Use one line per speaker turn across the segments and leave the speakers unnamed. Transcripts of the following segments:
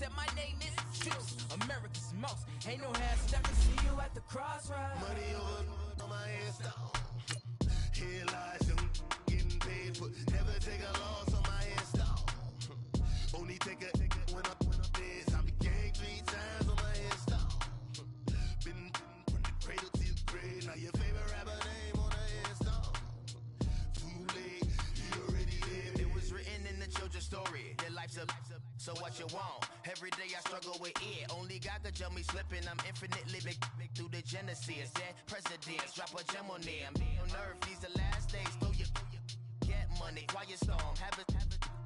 said my name is Juice, America's most. Ain't no half stepping. See you at the crossroads.
Money over on my install. Here lies them getting paid for. Never take a loss on my install. Only take a when I'm dead. I be gang 3 times on my install. Been from the cradle to the grave. Now your favorite rapper name on the install. Too late, you already lived. It was written in the children's story. Their life's a so what you want? Every day I struggle with it. Only God could tell me slipping. I'm infinitely big through the genesis. Dead presidents, drop a gem on them. On earth, these the last days. Throw your get money, quiet storm. Have it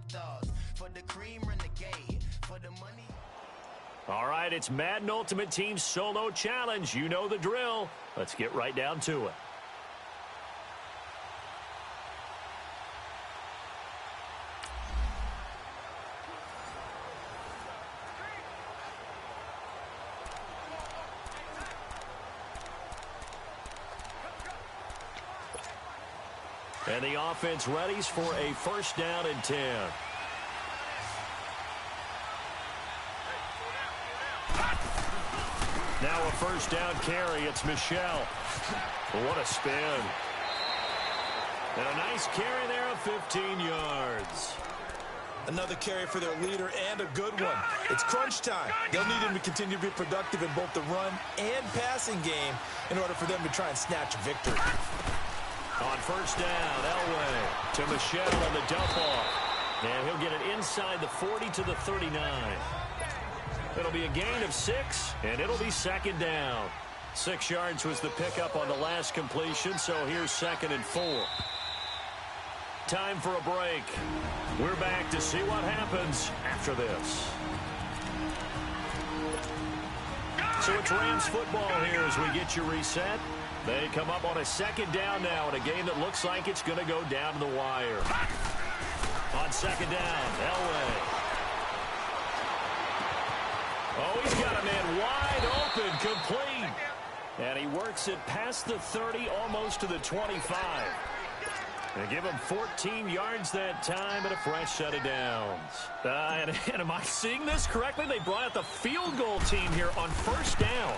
thoughts for the cream renegade. For the money.
All right, it's Madden Ultimate Team Solo Challenge. You know the drill. Let's get right down to it. And the offense readies for a first down and 10. Now a first down carry. It's Michelle. What a spin. And a nice carry there of 15 yards.
Another carry for their leader and a good one. It's crunch time. They'll need him to continue to be productive in both the run and passing game in order for them to try and snatch a victory.
On first down, Elway to Michelle on the dump off. And he'll get it inside the 40 to the 39. It'll be a gain of 6, and it'll be second down. 6 yards was the pickup on the last completion, so here's 2nd and 4. Time for a break. We're back to see what happens after this. So it's Rams football here as we get you reset. They come up on a second down now in a game that looks like it's going to go down to the wire. On second down, Elway. Oh, he's got a man wide open, complete. And he works it past the 30, almost to the 25. They give him 14 yards that time and a fresh set of downs. And am I seeing this correctly? They brought out the field goal team here on first down.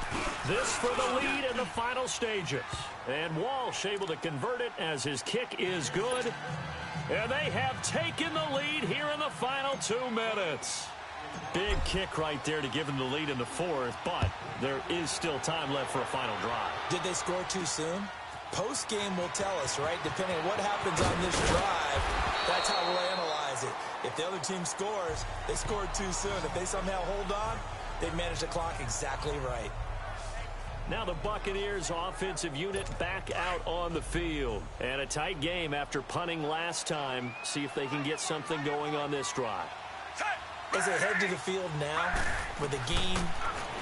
This for the lead in the final stages. And Walsh able to convert it as his kick is good. And they have taken the lead here in the final 2 minutes. Big kick right there to give them the lead in the 4th, but there is still time left for a final drive.
Did they score too soon? Post-game will tell us, right? Depending on what happens on this drive, that's how we'll analyze it. If the other team scores, they scored too soon. If they somehow hold on, they manage the clock exactly right.
Now the Buccaneers offensive unit back out on the field. And a tight game after punting last time. See if they can get something going on this drive.
As they head to the field now, with the game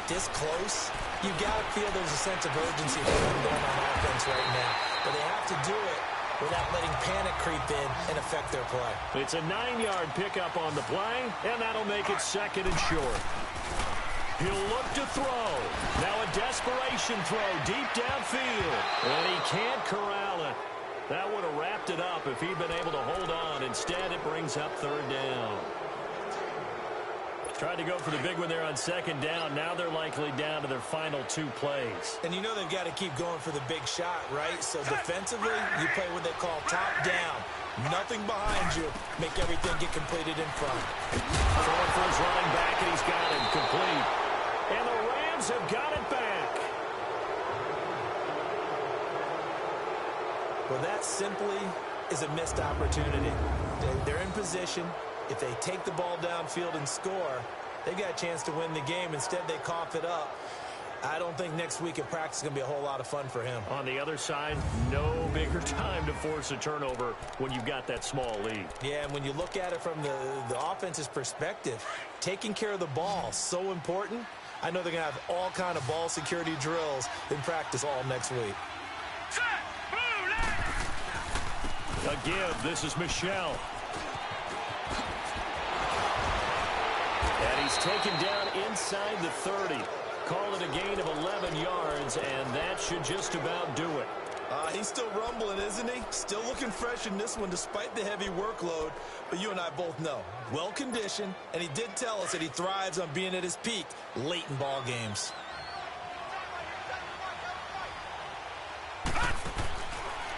this close, you got to feel there's a sense of urgency for them going on offense right now. But they have to do it without letting panic creep in and affect their play.
It's a 9-yard pickup on the play, and that'll make it 2nd and short. He'll look to throw. Now a desperation throw deep downfield. And he can't corral it. That would have wrapped it up if he'd been able to hold on. Instead, it brings up 3rd down. Tried to go for the big one there on 2nd down. Now they're likely down to their final 2 plays.
And you know they've got to keep going for the big shot, right? So defensively, you play what they call top down. Nothing behind you. Make everything get completed in front.
Throwing for his running back, and he's got him complete. And the Rams have got it back.
Well, that simply is a missed opportunity. They're in position. If they take the ball downfield and score, they've got a chance to win the game. Instead, they cough it up. I don't think next week in practice is going to be a whole lot of fun for him.
On the other side, no bigger time to force a turnover when you've got that small lead.
Yeah, and when you look at it from the offense's perspective, taking care of the ball, so important. I know they're going to have all kind of ball security drills in practice all next week.
A give. This is Michelle. And he's taken down inside the 30. Call it a gain of 11 yards, and that should just about do it.
He's still rumbling, isn't he? Still looking fresh in this one despite the heavy workload. But you and I both know, well-conditioned, and he did tell us that he thrives on being at his peak late in ball games.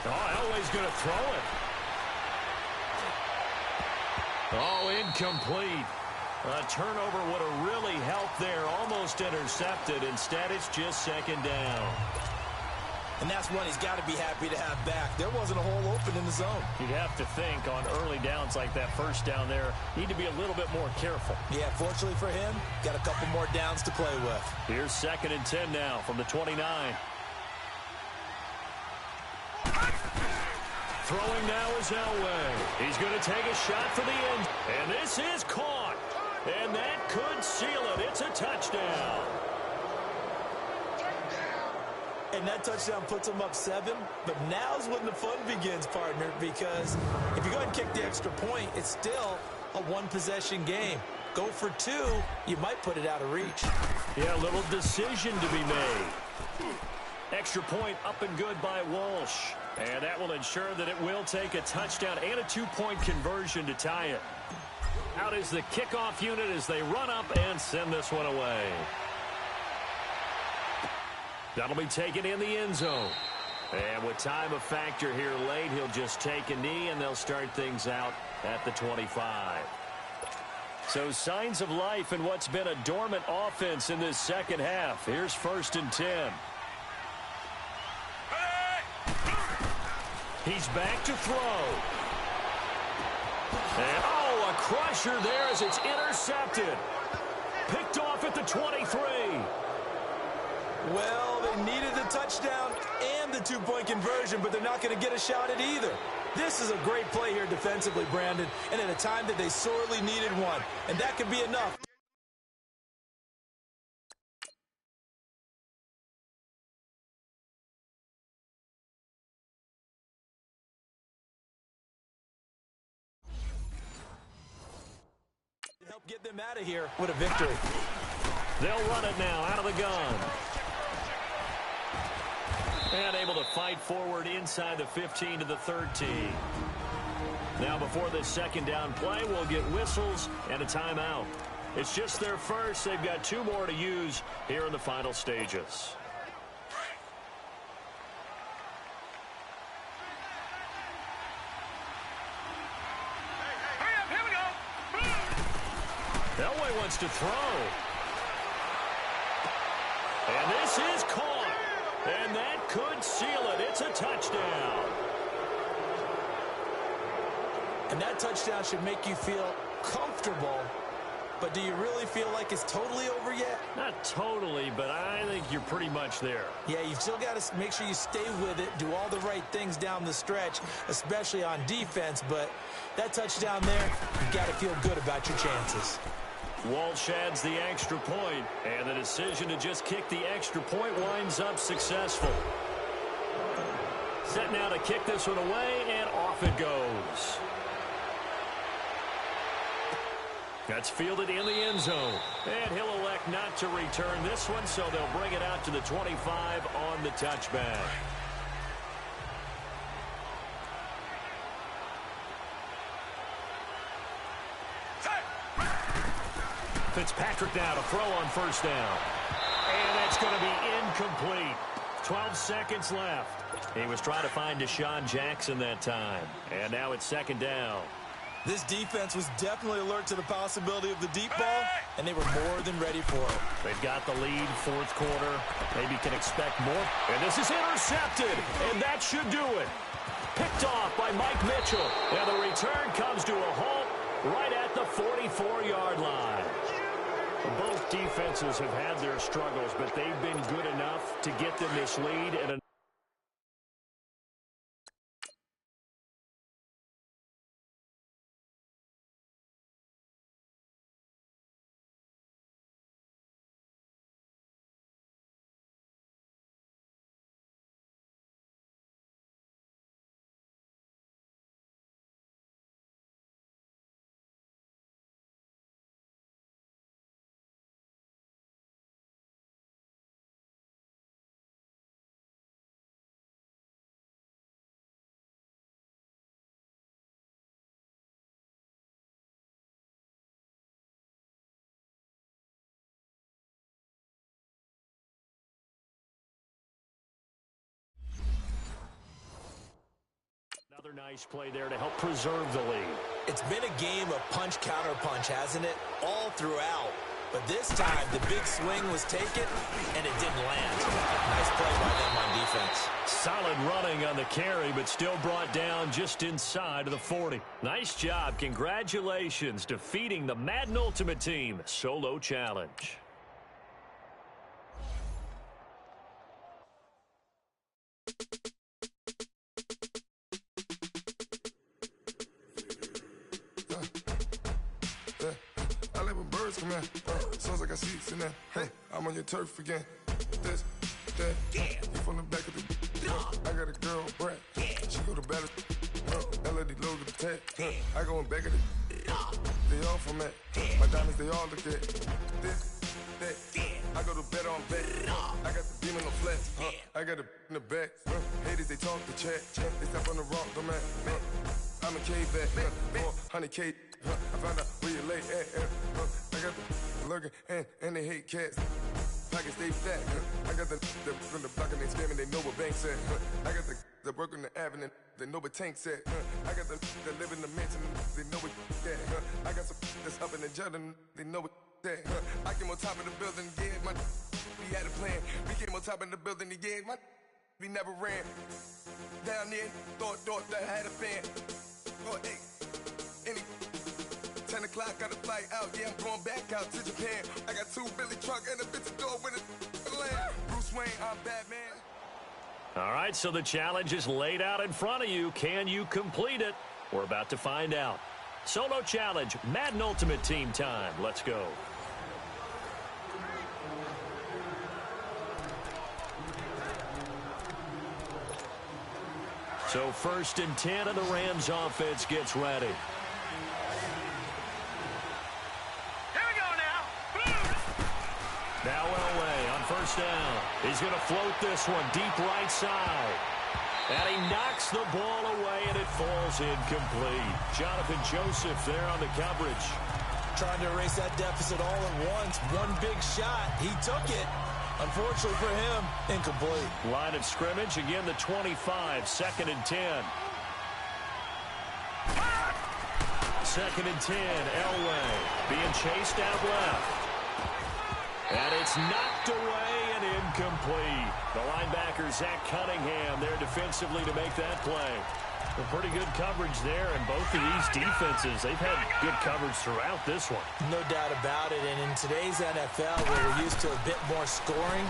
Elway's going to throw it. Oh, incomplete. A turnover would have really helped there. Almost intercepted. Instead, it's just second down.
And that's one he's got to be happy to have back. There wasn't a hole open in the zone.
You'd have to think on early downs like that first down there, need to be a little bit more careful.
Yeah, fortunately for him, got a couple more downs to play with.
Here's 2nd and 10 now from the 29. Throwing now is Elway. He's going to take a shot for the end. And this is caught. And that could seal it. It's a touchdown.
And that touchdown puts them up 7. But now's when the fun begins, partner, because if you go ahead and kick the extra point, it's still a one-possession game. Go for 2, you might put it out of reach.
Yeah, a little decision to be made. Extra point up and good by Walsh. And that will ensure that it will take a touchdown and a 2-point conversion to tie it. Out is the kickoff unit as they run up and send this one away. That'll be taken in the end zone. And with time a factor here late, he'll just take a knee and they'll start things out at the 25. So signs of life in what's been a dormant offense in this second half. Here's 1st and 10. He's back to throw. And, a crusher there as it's intercepted. Picked off at the 23.
Well, they needed the touchdown and the 2-point conversion, but they're not going to get a shot at either. This is a great play here defensively, Brandon, and at a time that they sorely needed one. And that could be enough. Help get them out of here with a victory.
They'll run it now out of the gun. And able to fight forward inside the 15 to the 13. Now before this second down play, we'll get whistles and a timeout. It's just their first. They've got 2 more to use here in the final stages. Elway wants to throw. And this is caught. And that could seal it. It's a touchdown.
And that touchdown should make you feel comfortable. But do you really feel like it's totally over yet?
Not totally, but I think you're pretty much there.
Yeah, you've still got to make sure you stay with it, do all the right things down the stretch, especially on defense. But that touchdown there, you've got to feel good about your chances.
Walsh adds the extra point, and the decision to just kick the extra point winds up successful. Set now to kick this one away, and off it goes. That's fielded in the end zone. And he'll elect not to return this one, so they'll bring it out to the 25 on the touchback. Fitzpatrick now to throw on first down. And that's going to be incomplete. 12 seconds left. He was trying to find Deshaun Jackson that time. And now it's second down.
This defense was definitely alert to the possibility of the deep ball, and they were more than ready for it.
They've got the lead, 4th quarter. Maybe can expect more. And this is intercepted, and that should do it. Picked off by Mike Mitchell. And the return comes to a halt right at the 44-yard line. Both defenses have had their struggles, but they've been good enough to get them this lead at a Another nice play there to help preserve the lead.
It's been a game of punch-counter-punch, hasn't it? All throughout. But this time, the big swing was taken, and it didn't land. Nice play by them on defense.
Solid running on the carry, but still brought down just inside of the 40. Nice job. Congratulations, defeating the Madden Ultimate Team solo challenge.
I like when birds come in. Sounds like I see seats in there. Hey, I'm on your turf again. This, that, you from the back of the. I got a girl, Brad. She go to battle. LED logo the tag. I go in back of the. They all from that. My diamonds, they all look at. This, that. I go to bet on bet. I got the beam on the flat. I got it in the back. Haters, they talk the chat. They step on the rock, the man. I'm a K-back. 400K. I found out where you lay at. I got the lurking and they hate cats. Pockets stay fat. I got the from the block and they scamming, they know what banks at. I got the work on the avenue, they know what tanks at. I got the live in the mansion, they know what that. I got some that's up in the Jordan, they know what that. I came on top of the building, yeah, my we had a plan. We came on top of the building, yeah, my we never ran. Down there, thought that I had a fan. Oh, hey, any 10 o'clock, got a flight out, yeah, I'm going back out to Japan. I got 2 Billy truck and a bitch door with a land. Bruce Wayne, I'm Batman.
All right, so the challenge is laid out in front of you. Can you complete it? We're about to find out. Solo challenge, Madden Ultimate Team time. Let's go. So 1st and 10 and the Rams offense gets ready. Now Elway on 1st down. He's going to float this one deep right side. And he knocks the ball away, and it falls incomplete. Jonathan Joseph there on the coverage.
Trying to erase that deficit all at once. One big shot. He took it. Unfortunately for him, incomplete.
Line of scrimmage, again the 25, 2nd and 10. 2nd and 10, Elway being chased out left. And it's knocked away and incomplete. The linebacker, Zach Cunningham, there defensively to make that play. A pretty good coverage there, and both of these defenses, they've had good coverage throughout this one.
No doubt about it, and in today's NFL, where we're used to a bit more scoring,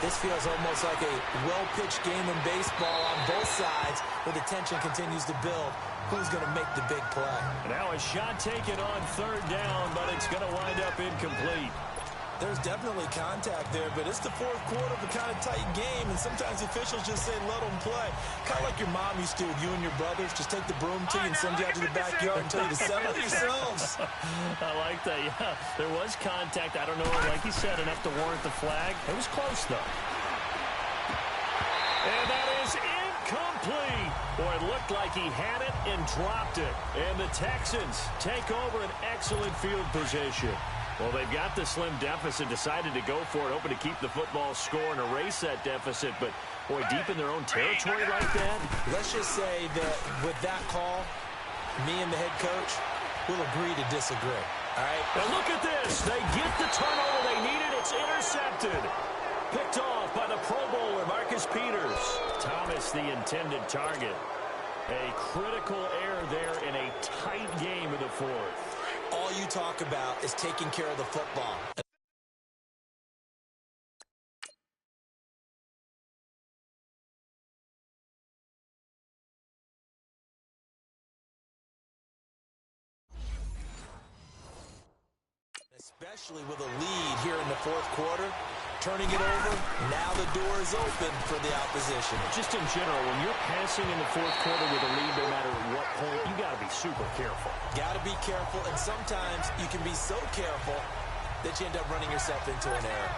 this feels almost like a well-pitched game in baseball on both sides, where the tension continues to build. Who's going to make the big play?
Now a shot taken on 3rd down, but it's going to wind up incomplete.
There's definitely contact there, but it's the 4th quarter of a kind of tight game, and sometimes officials just say, let them play. Kind of like your mom used to, you and your brothers, just take the broom to you and send you out to the backyard and tell you to settle yourselves.
I like that, yeah. There was contact. I don't know, like you said, enough to warrant the flag. It was close, though. And that is incomplete. Boy, it looked like he had it and dropped it. And the Texans take over an excellent field position. Well, they've got the slim deficit, decided to go for it, hoping to keep the football score and erase that deficit. But, boy, deep in their own territory like that.
Let's just say that with that call, me and the head coach will agree to disagree. All right?
Now look at this. They get the turnover they needed. It's intercepted. Picked off by the Pro Bowler, Marcus Peters. Thomas, the intended target. A critical error there in a tight game in the 4th.
All you talk about is taking care of the football. Especially with a lead here in the 4th quarter. Turning it over, now the door is open for the opposition.
Just in general, when you're passing in the 4th quarter with a lead, no matter what point, you got to be super careful.
Got to be careful, and sometimes you can be so careful that you end up running yourself into an error.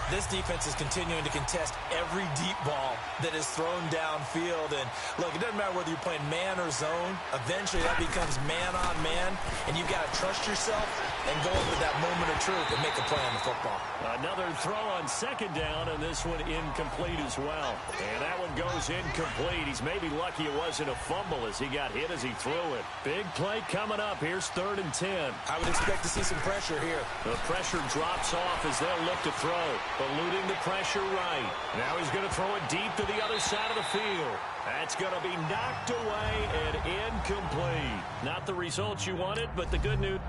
This defense is continuing to contest every deep ball that is thrown downfield. And, look, it doesn't matter whether you're playing man or zone. Eventually, that becomes man on man, and you've got to trust yourself and go in with that moment of truth and make a play on the football.
Another throw on second down, and this one incomplete as well. And that one goes incomplete. He's maybe lucky it wasn't a fumble as he got hit as he threw it. Big play coming up. Here's 3rd and 10.
I would expect to see some pressure here.
The pressure drops off as they'll look to throw. Eluding the pressure right. Now he's going to throw it deep to the other side of the field. That's going to be knocked away and incomplete. Not the results you wanted, but the good news.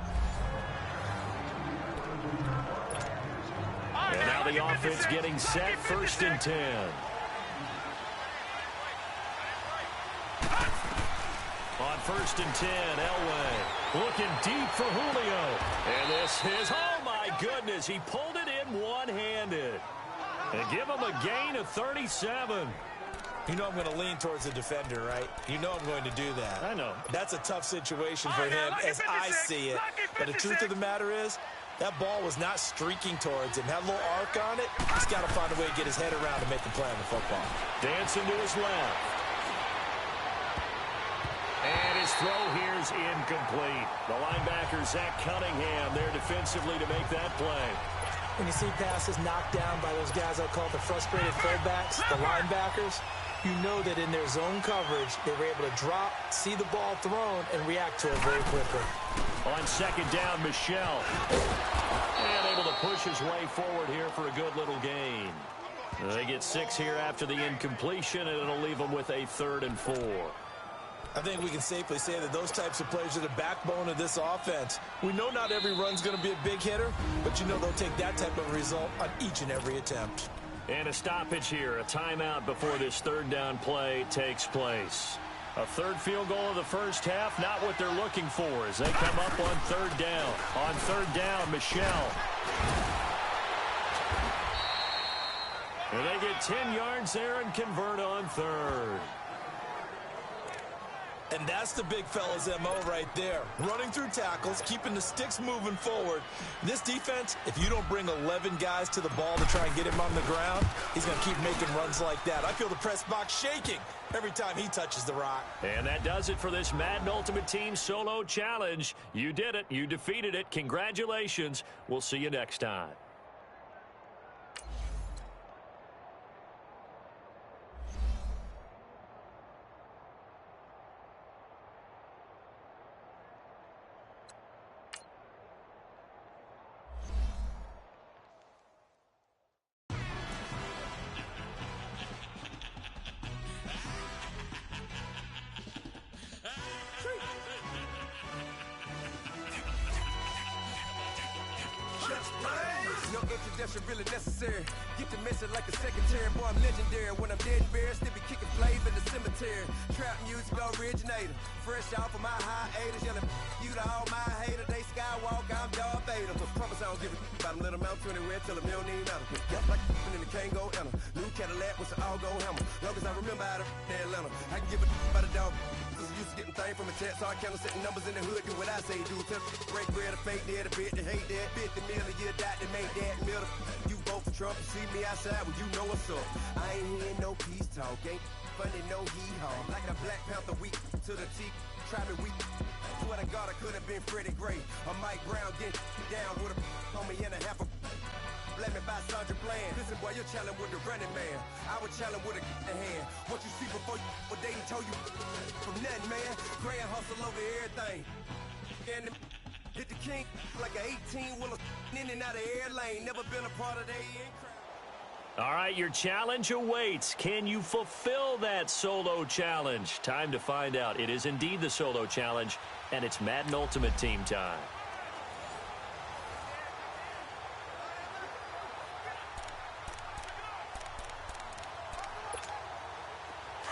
And now the offense getting set, 1st and 10. On 1st and 10, Elway looking deep for Julio. And this is, oh my goodness, he pulled it in one-handed. And give him a gain of 37.
You know I'm going to lean towards the defender, right? You know I'm going to do that.
I know.
That's a tough situation for him as I see it. But the truth of the matter is, that ball was not streaking towards him. Had a little arc on it. He's got to find a way to get his head around and make a play on the football.
Dancing to his left. And his throw here is incomplete. The linebacker, Zach Cunningham, there defensively to make that play.
When you see passes knocked down by those guys I call the frustrated fullbacks, the linebackers, you know that in their zone coverage, they were able to drop, see the ball thrown, and react to it very quickly.
On 2nd down, Michelle. And able to push his way forward here for a good little gain. They get 6 here after the incompletion, and it'll leave them with a 3rd and 4.
I think we can safely say that those types of plays are the backbone of this offense. We know not every run's going to be a big hitter, but you know they'll take that type of result on each and every attempt.
And a stoppage here, a timeout before this 3rd down play takes place. A 3rd field goal of the first half, not what they're looking for as they come up on 3rd down. On 3rd down, Michelle. And they get 10 yards there and convert on 3rd.
And that's the big fella's MO right there. Running through tackles, keeping the sticks moving forward. This defense, if you don't bring 11 guys to the ball to try and get him on the ground, he's going to keep making runs like that. I feel the press box shaking every time he touches the rock.
And that does it for this Madden Ultimate Team Solo Challenge. You did it. You defeated it. Congratulations. We'll see you next time.
No introduction really necessary. Get the message like a secretary. Boy, I'm legendary. When I'm dead and buried, still be kicking flavor in the cemetery. Trap music originator. Fresh off of my hiatus. Yelling you to all my haters. They skywalk, I'm Darth Vader. Promise I don't give a about them. Let them out 20 red. Tell them you don't need nothing. Got like in the Kango enter. New Cadillac with an all-go hammer. Long as I remember out of Atlanta. I can give a about a dog. Used to getting things from a text, so I count setting numbers in the hood, do what I say, do. Tell break bread, a fake dead, a bit, they hate that. 50 million, you die to make that middle. You vote for Trump, you see me outside, well, you know what's up. I ain't hearing no peace talk, ain't funny, no hee-haw. Like a Black Panther week to the teeth, try me weak. Swear to God, I could have been Freddie Gray. Or Mike Brown getting down with a on me and a half a. Let me buy Sandra Bland. Listen, boy, you're challenging with the running man. I would challenge with a hand. What you see before you, what they told you from nothing, man. Grand hustle over everything. And hit the king like an 18-wheeler in and out of air lane. Never been a part of the crowd.
All right, your challenge awaits. Can you fulfill that solo challenge? Time to find out. It is indeed the solo challenge, and it's Madden Ultimate Team time.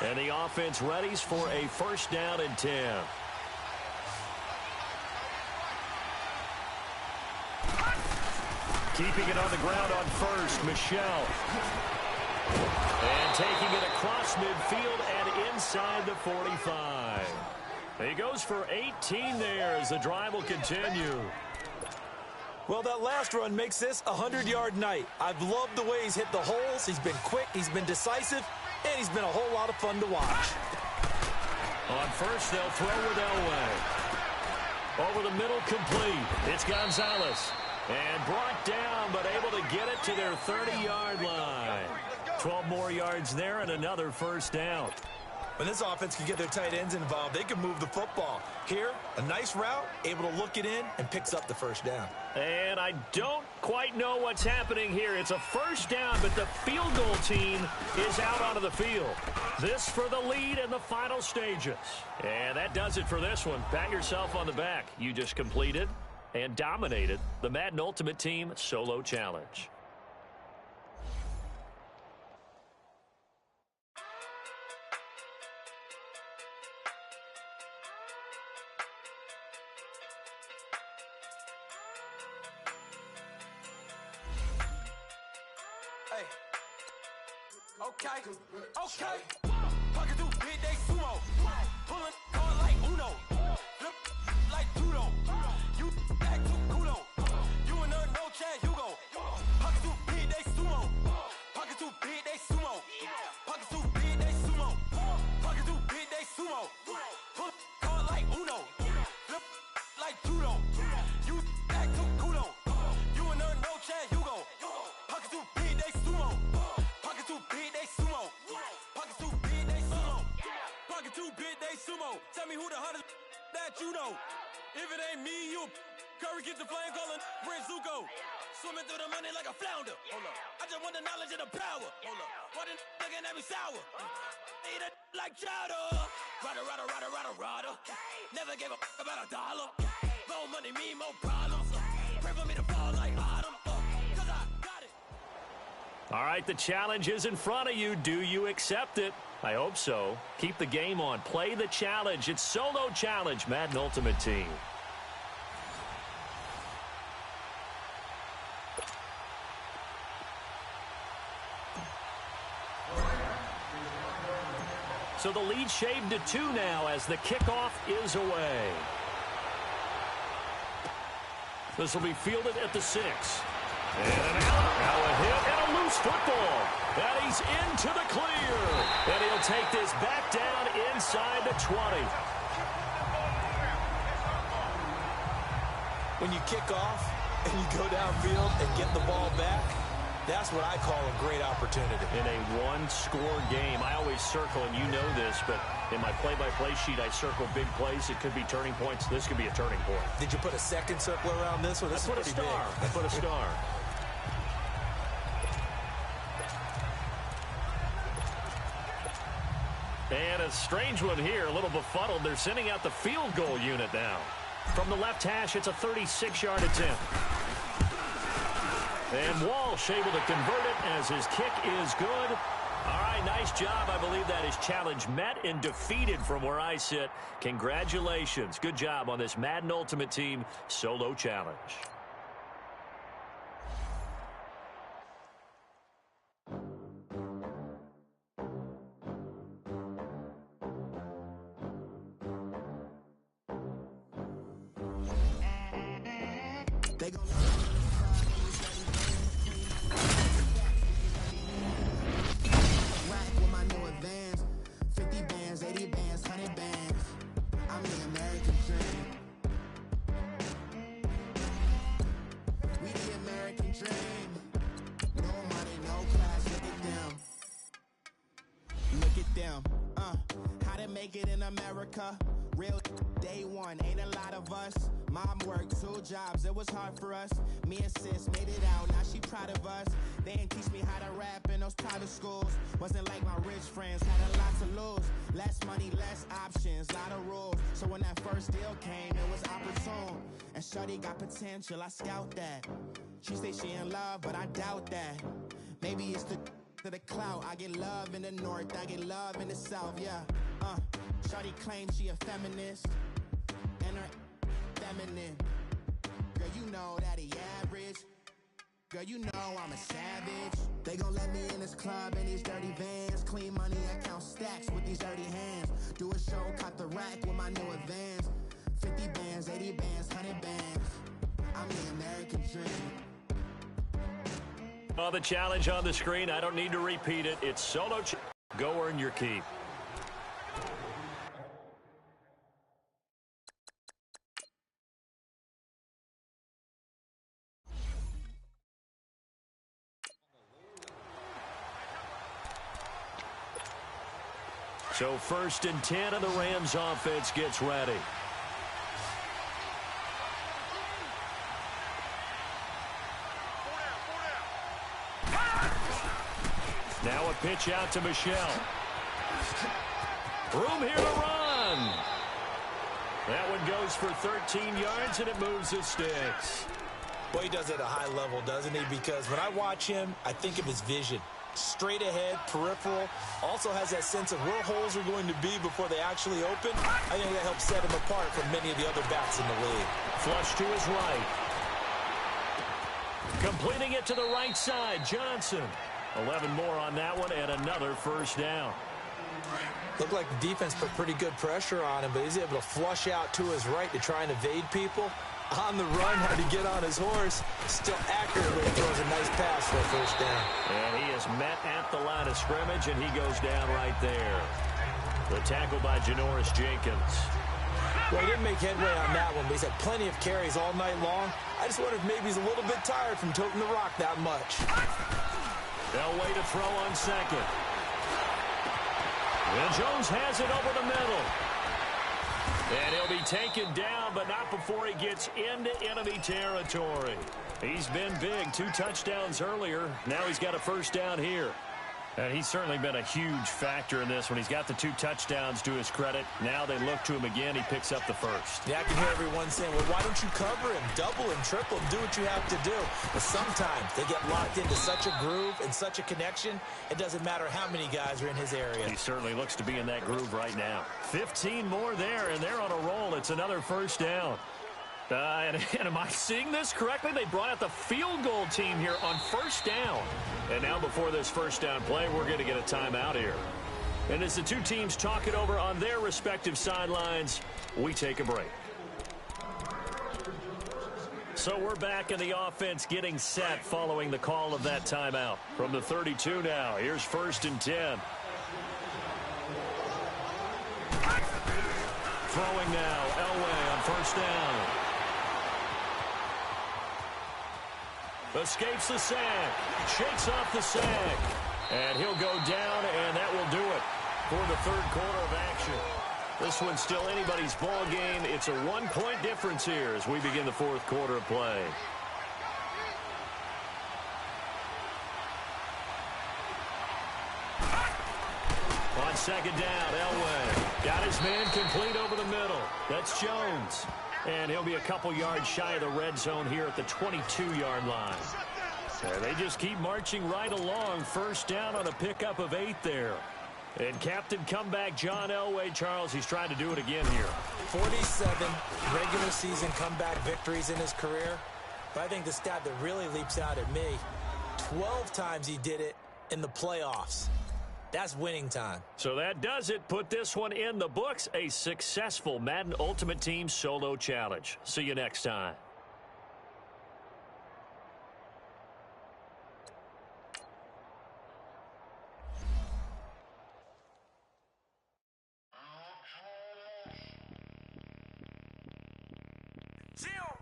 And the offense readies for a 1st down and 10. Keeping it on the ground on 1st, Michelle. And taking it across midfield and inside the 45. He goes for 18 there as the drive will continue.
Well, that last run makes this a 100-yard night. I've loved the way he's hit the holes. He's been quick. He's been decisive. And he's been a whole lot of fun to watch.
On 1st, they'll throw with Elway. Over the middle, complete. It's Gonzalez. And brought down, but able to get it to their 30-yard line. 12 more yards there and another first down.
When this offense can get their tight ends involved, they can move the football. Here, a nice route, able to look it in, and picks up the first down.
And I don't quite know what's happening here. It's a first down, but the field goal team is out onto the field. This for the lead in the final stages. And that does it for this one. Pat yourself on the back. You just completed and dominated the Madden Ultimate Team Solo Challenge.
Okay. Pocket through big day sumo. Pulling card like Uno. Flip like Tudo. You act too kudo. You and her no chance, you go. Pocket through big day sumo. Pocket through big day sumo. Pocket through big day sumo. Pocket through big day sumo. Pull card like Uno. Flip like Tudo. You act too kudo. You and her no chance, you go. Pocket through big day sumo. Pocket through big day sumo. Pocket too big, they sumo. Pocket too big, they sumo. Tell me who the hottest that you know. If it ain't me, you Curry get the flame calling Prince Zuko. Swimming through the money like a flounder. Hold up. I just want the knowledge and the power. Hold up. Why the looking at me sour? Eat it like chowder. Rada. Never gave a about a dollar. More money, me, more problems. Pray for me to fall like autumn. Cause I got it.
All right, the challenge is in front of you. Do you accept it? I hope so. Keep the game on. Play the challenge. It's Solo Challenge, Madden Ultimate Team. So the lead shaved to 2 now as the kickoff is away. This will be fielded at the 6. And now a hit and a loose football. And he's into the clear. And he'll take this back down inside the 20.
When you kick off and you go downfield and get the ball back, that's what I call a great opportunity.
In a one-score game, I always circle, and you know this, but in my play-by-play sheet, I circle big plays. It could be turning points. This could be a turning point.
Did you put a second circle around this one? This
I put a star. I put a star. And a strange one here, a little befuddled. They're sending out the field goal unit now. From the left hash, it's a 36-yard attempt. And Walsh able to convert it as his kick is good. All right, nice job. I believe that is challenge met and defeated from where I sit. Congratulations. Good job on this Madden Ultimate Team Solo Challenge.
Make it in America, real day one, ain't a lot of us. Mom worked 2 jobs, it was hard for us. Me and sis made it out, now she proud of us. They didn't teach me how to rap in those private schools. Wasn't like my rich friends, had a lot to lose. Less money, less options, lot of rules. So when that first deal came, it was opportune. And shorty got potential, I scout that. She say she in love, but I doubt that. Maybe it's to the clout. I get love in the north, I get love in the south, yeah. Shawty claims she a feminist, and her feminine. Girl, you know that he average. Girl, you know I'm a savage. They gon' let me in this club in these dirty vans. Clean money, I count stacks with these dirty hands. Do a show, caught the rack with my new advance. 50 bands, 80 bands, 100 bands. I'm the American dream.
Oh, the challenge on the screen, I don't need to repeat it. It's Solo. Go earn your keep. So 1st and 10, and the Rams offense gets ready. Now a pitch out to Michelle. Room here to run. That one goes for 13 yards, and it moves the sticks.
Well, he does it at a high level, doesn't he? Because when I watch him, I think of his vision. Straight ahead, peripheral, also has that sense of where holes are going to be before they actually open. I think that helps set him apart from many of the other backs in the league.
Flush to his right. Completing it to the right side, Johnson. 11 more on that one, and another first down.
Looked like the defense put pretty good pressure on him, but he's able to flush out to his right to try and evade people. On the run, had to get on his horse. Still accurately throws a nice pass for a first down.
And he is met at the line of scrimmage, and he goes down right there. The tackle by Janoris Jenkins.
Well, he didn't make headway on that one, but he's had plenty of carries all night long. I just wonder if maybe he's a little bit tired from toting the rock that much.
Elway to throw on second. And Jones has it over the middle. And he'll be taken down, but not before he gets into enemy territory. He's been big. 2 touchdowns earlier. Now he's got a first down here. And he's certainly been a huge factor in this when he's got the 2 touchdowns to his credit. Now they look to him again. He picks up the first.
Yeah, I can hear everyone saying, well, why don't you cover him? Double him, triple him, do what you have to do. But sometimes they get locked into such a groove and such a connection, it doesn't matter how many guys are in his area.
He certainly looks to be in that groove right now. 15 more there, and they're on a roll. It's another first down. And am I seeing this correctly? They brought out the field goal team here on first down. And now before this first down play, we're going to get a timeout here. And as the 2 teams talk it over on their respective sidelines, we take a break. So we're back in the offense getting set following the call of that timeout. From the 32 now, here's 1st and 10. Throwing now, Elway on first down. Escapes the sack, shakes off the sack, and he'll go down, and that will do it for the 3rd quarter of action. This one's still anybody's ball game. It's a 1-point difference here as we begin the 4th quarter of play. On second down, Elway got his man complete over the middle. That's Jones. And he'll be a couple yards shy of the red zone here at the 22-yard line. And they just keep marching right along. First down on a pickup of 8 there. And captain comeback John Elway, Charles, he's trying to do it again here.
47 regular season comeback victories in his career. But I think the stat that really leaps out at me, 12 times he did it in the playoffs. That's winning time.
So that does it. Put this one in the books. A successful Madden Ultimate Team solo challenge. See you next time.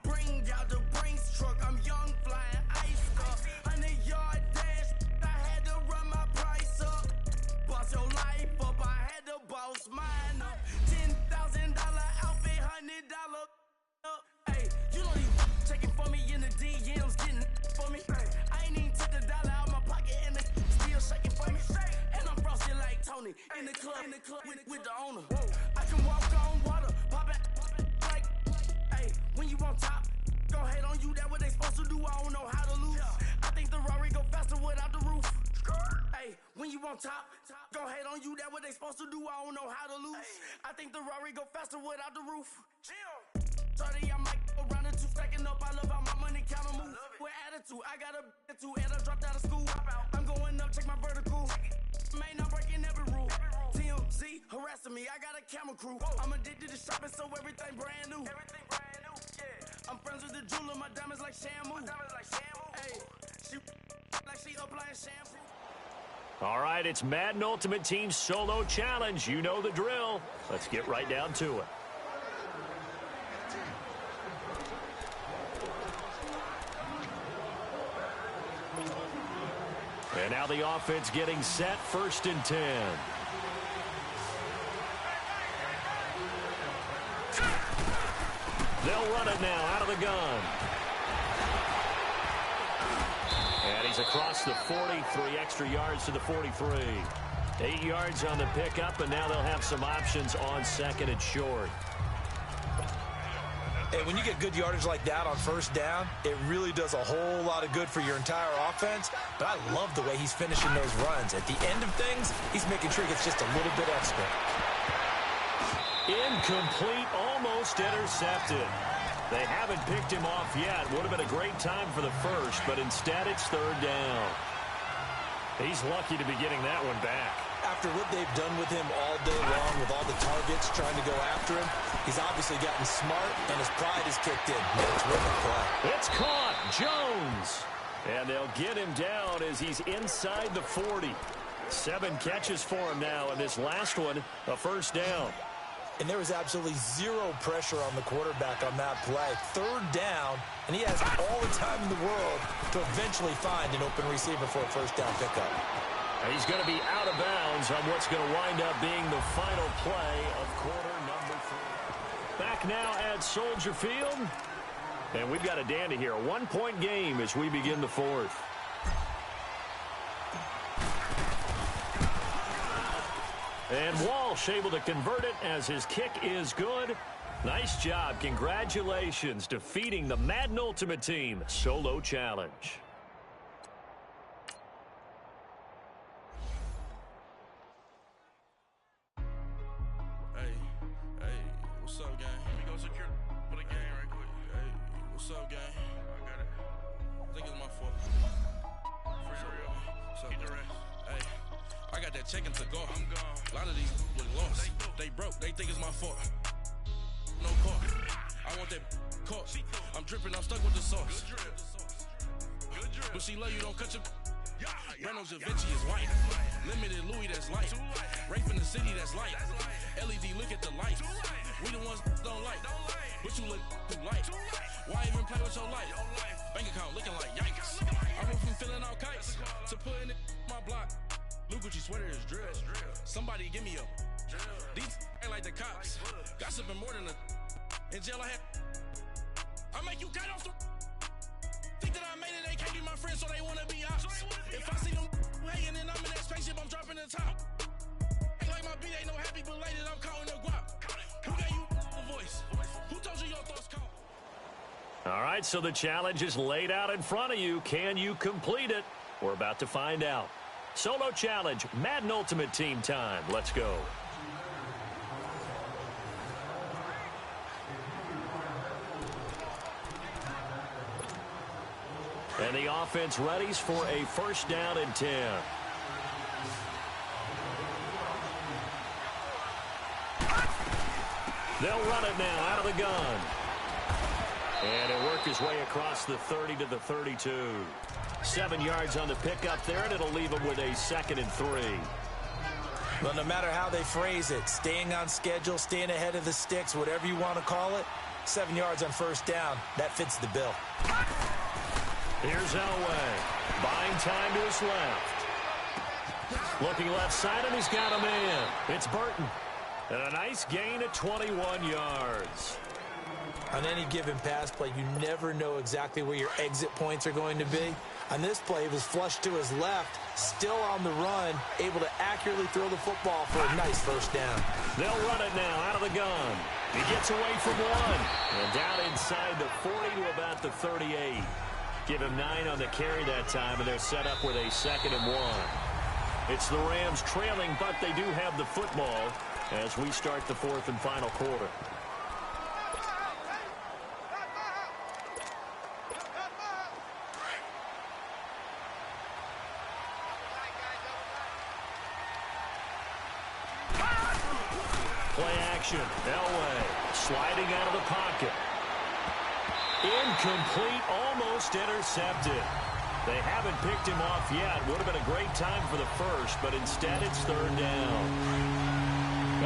Bring out the Brinks truck. I'm young, flying ice up. 100-yard dash. I had to run my price up. Boss your life up. I had to boss mine up. $10,000 outfit, $100 up. Hey, you don't even checking for me in the DMs, getting for me. I ain't even took $1 out my pocket and the still shaking for me. And I'm frosty like Tony in the club with the owner. I can walk on water, pop it like. Hey, when you on top, gon' hate on you, that what they supposed to do, I don't know how to lose. I think the Rari go faster without the roof. Hey, when you on top, gon' hate on you, that what they supposed to do, I don't know how to lose. I think the Rari go faster without the roof. 30, I might go round and 2 stacking up, I love how my money counter move. With attitude, I got a attitude, and I dropped out of school. I'm going up, check my vertical. Man, I'm breaking every rule. TMZ harassing me, I got a camera crew. I'm addicted to shopping, so everything brand new. I'm friends with the jeweler, my diamonds like Shamu. Hey, she like she applying shampoo.
All right, it's Madden Ultimate Team Solo Challenge. You know the drill. Let's get right down to it. And now the offense getting set, 1st and 10. They'll run it now out of the gun. And he's across the 40, 3 extra yards to the 43. 8 yards on the pickup, and now they'll have some options on second and short.
And when you get good yardage like that on first down, it really does a whole lot of good for your entire offense. But I love the way he's finishing those runs. At the end of things, he's making sure he gets just a little bit extra.
Incomplete, almost intercepted. They haven't picked him off yet. Would have been a great time for the first, but instead it's third down. He's lucky to be getting that one back.
After what they've done with him all day long with all the targets trying to go after him, he's obviously gotten smart, and his pride has kicked in. Terrific play.
It's caught. Jones. And they'll get him down as he's inside the 40. 7 catches for him now, and this last one, a first down.
And there was absolutely zero pressure on the quarterback on that play. Third down, and he has all the time in the world to eventually find an open receiver for a first down pickup.
And he's going to be out of bounds on what's going to wind up being the final play of quarter number 3. Back now at Soldier Field. And we've got a dandy here. A 1-point game as we begin the fourth. And Walsh able to convert it as his kick is good. Nice job. Congratulations. Defeating the Madden Ultimate Team solo challenge.
Hey, what's up, gang? Let me go secure for the game right quick. Hey, what's up, gang? I got it. I think it's my fault. For real. What's up, the rest? Hey, I got that checking to go. I'm gone. A lot of these look lost. They broke. They think it's my fault. No car. I want that caught. I'm dripping. I'm stuck with the sauce. Good drip. But she love you. Don't cut your. Reynolds Da Vinci is white. Limited Louis, that's light. Rape in the city, that's light. LED, look at the light. We the ones don't like. But you look too light. Why even play with your life? Bank account looking like yikes. I went from filling out kites to putting it in my block. Blue Gucci sweater is drill. Somebody give me a. These ain't like the cops. Gossiping more than a. In jail I had. I make you cut off the. Think that I made it, they can't be my friends, so they wanna be ops. If I see them hanging and I'm in that spaceship, I'm dropping the top. Ain't like my beat ain't no happy belated, I'm counting the guap. Who gave you the voice? Who told you your thoughts count?
All right, so the challenge is laid out in front of you. Can you complete it? We're about to find out. Solo challenge, Madden Ultimate Team time. Let's go. And the offense readies for a first down and 10. They'll run it now out of the gun. And it'll work his way across the 30 to the 32. 7 yards on the pickup there, and it'll leave him with a 2nd and 3.
Well, no matter how they phrase it, staying on schedule, staying ahead of the sticks, whatever you want to call it, 7 yards on first down, that fits the bill.
Here's Elway, buying time to his left. Looking left side, and he's got a man. It's Burton. And a nice gain of 21 yards.
On any given pass play, you never know exactly where your exit points are going to be. On this play, it was flushed to his left, still on the run, able to accurately throw the football for a nice first down.
They'll run it now out of the gun. He gets away from one. And down inside the 40 to about the 38. Give him 9 on the carry that time, and they're set up with a 2nd and 1. It's the Rams trailing, but they do have the football as we start the 4th and final quarter. Play action. Elway sliding out of the pocket. Incomplete, almost intercepted. They haven't picked him off yet. Would have been a great time for the first, but instead it's third down.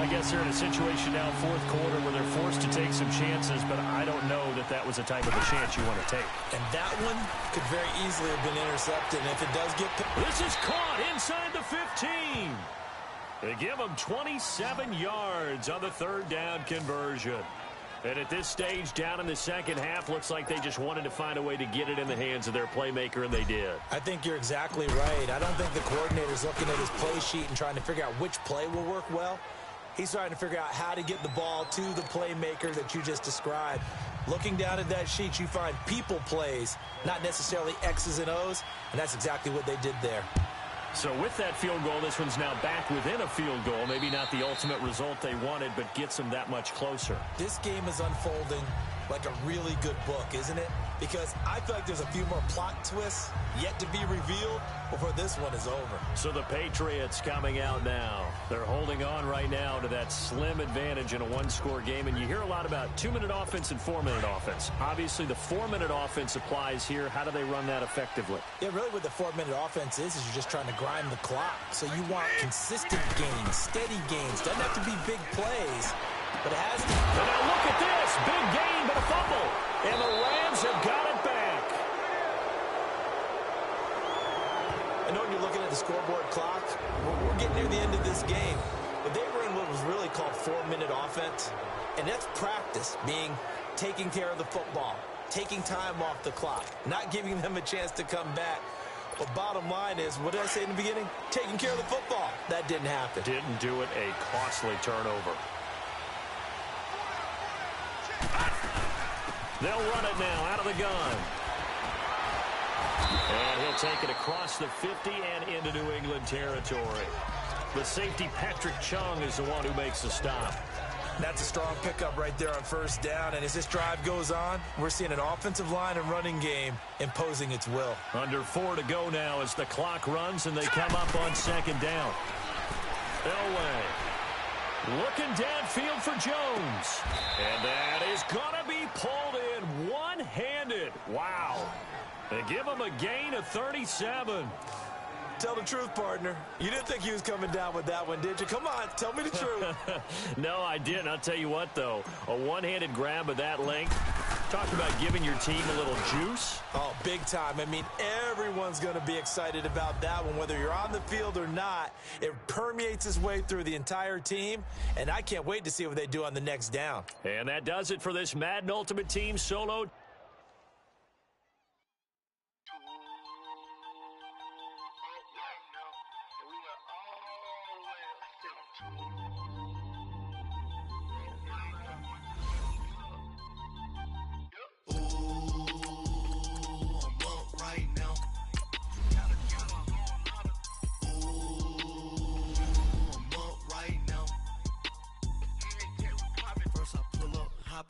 I guess they're in a situation now, 4th quarter, where they're forced to take some chances, but I don't know that that was the type of a chance you want to take.
And that one could very easily have been intercepted, and if it does get...
This is caught inside the 15. They give him 27 yards on the third down conversion. And at this stage, down in the second half, looks like they just wanted to find a way to get it in the hands of their playmaker, and they did.
I think you're exactly right. I don't think the coordinator's looking at his play sheet and trying to figure out which play will work well. He's trying to figure out how to get the ball to the playmaker that you just described. Looking down at that sheet, you find people plays, not necessarily X's and O's, and that's exactly what they did there.
So with that field goal, this one's now back within a field goal. Maybe not the ultimate result they wanted, but gets them that much closer.
This game is unfolding like a really good book, isn't it? Because I feel like there's a few more plot twists yet to be revealed before this one is over.
So the Patriots coming out now. They're holding on right now to that slim advantage in a one-score game. And you hear a lot about 2-minute offense and 4-minute offense. Obviously, the 4-minute offense applies here. How do they run that effectively?
Yeah, really what the 4-minute offense is you're just trying to grind the clock. So you want consistent gains, steady gains. Doesn't have to be big plays, but it has to.
And now look at this. Big gain, but a fumble. And the Rams have got it back.
I know when you're looking at the scoreboard clock, we're getting near the end of this game. But they were in what was really called 4-minute offense. And that's practice, being taking care of the football, taking time off the clock, not giving them a chance to come back. But bottom line is, what did I say in the beginning? Taking care of the football. That didn't happen.
Didn't do it. A costly turnover. They'll run it now out of the gun. And he'll take it across the 50 and into New England territory. The safety, Patrick Chung, is the one who makes the stop.
That's a strong pickup right there on first down. And as this drive goes on, we're seeing an offensive line and running game imposing its will.
Under 4 to go now as the clock runs and they come up on second down. Elway looking downfield for Jones. And that is going to be pulled in one-handed. Wow. They give him a gain of 37.
Tell the truth, partner. You didn't think he was coming down with that one, did you? Come on, tell me the truth.
No, I didn't. I'll tell you what, though. A one-handed grab of that length. Talk about giving your team a little juice.
Oh, big time. I mean, everyone's going to be excited about that one, whether you're on the field or not. It permeates its way through the entire team, and I can't wait to see what they do on the next down.
And that does it for this Madden Ultimate Team solo.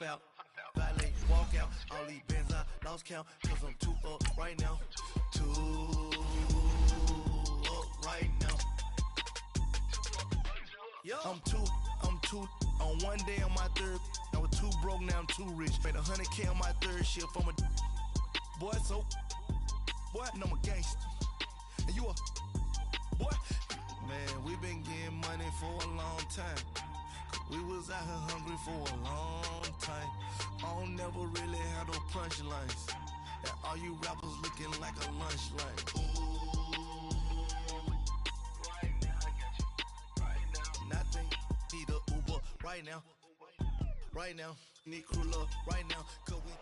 Out, valet, walk out, all these bands I lost count, cause I'm too up right now, too up right now. I'm too, on one day on my third, I was too broke, now I'm too rich, made 100K on my third shift from a boy, so, boy, and I'm a gangster, and you a, boy, man, we been getting money for a long time. We was out here hungry for a long time. I don't never really had no punchlines. And all you rappers looking like a lunch line. Right now, I got you. Right now. Nothing. Need a Uber right now. Right now. Need crew love right now. Cause we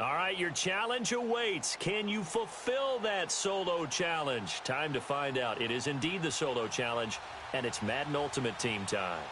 All right, your challenge awaits. Can you fulfill that solo challenge? Time to find out. It is indeed the solo challenge, and it's Madden Ultimate Team time.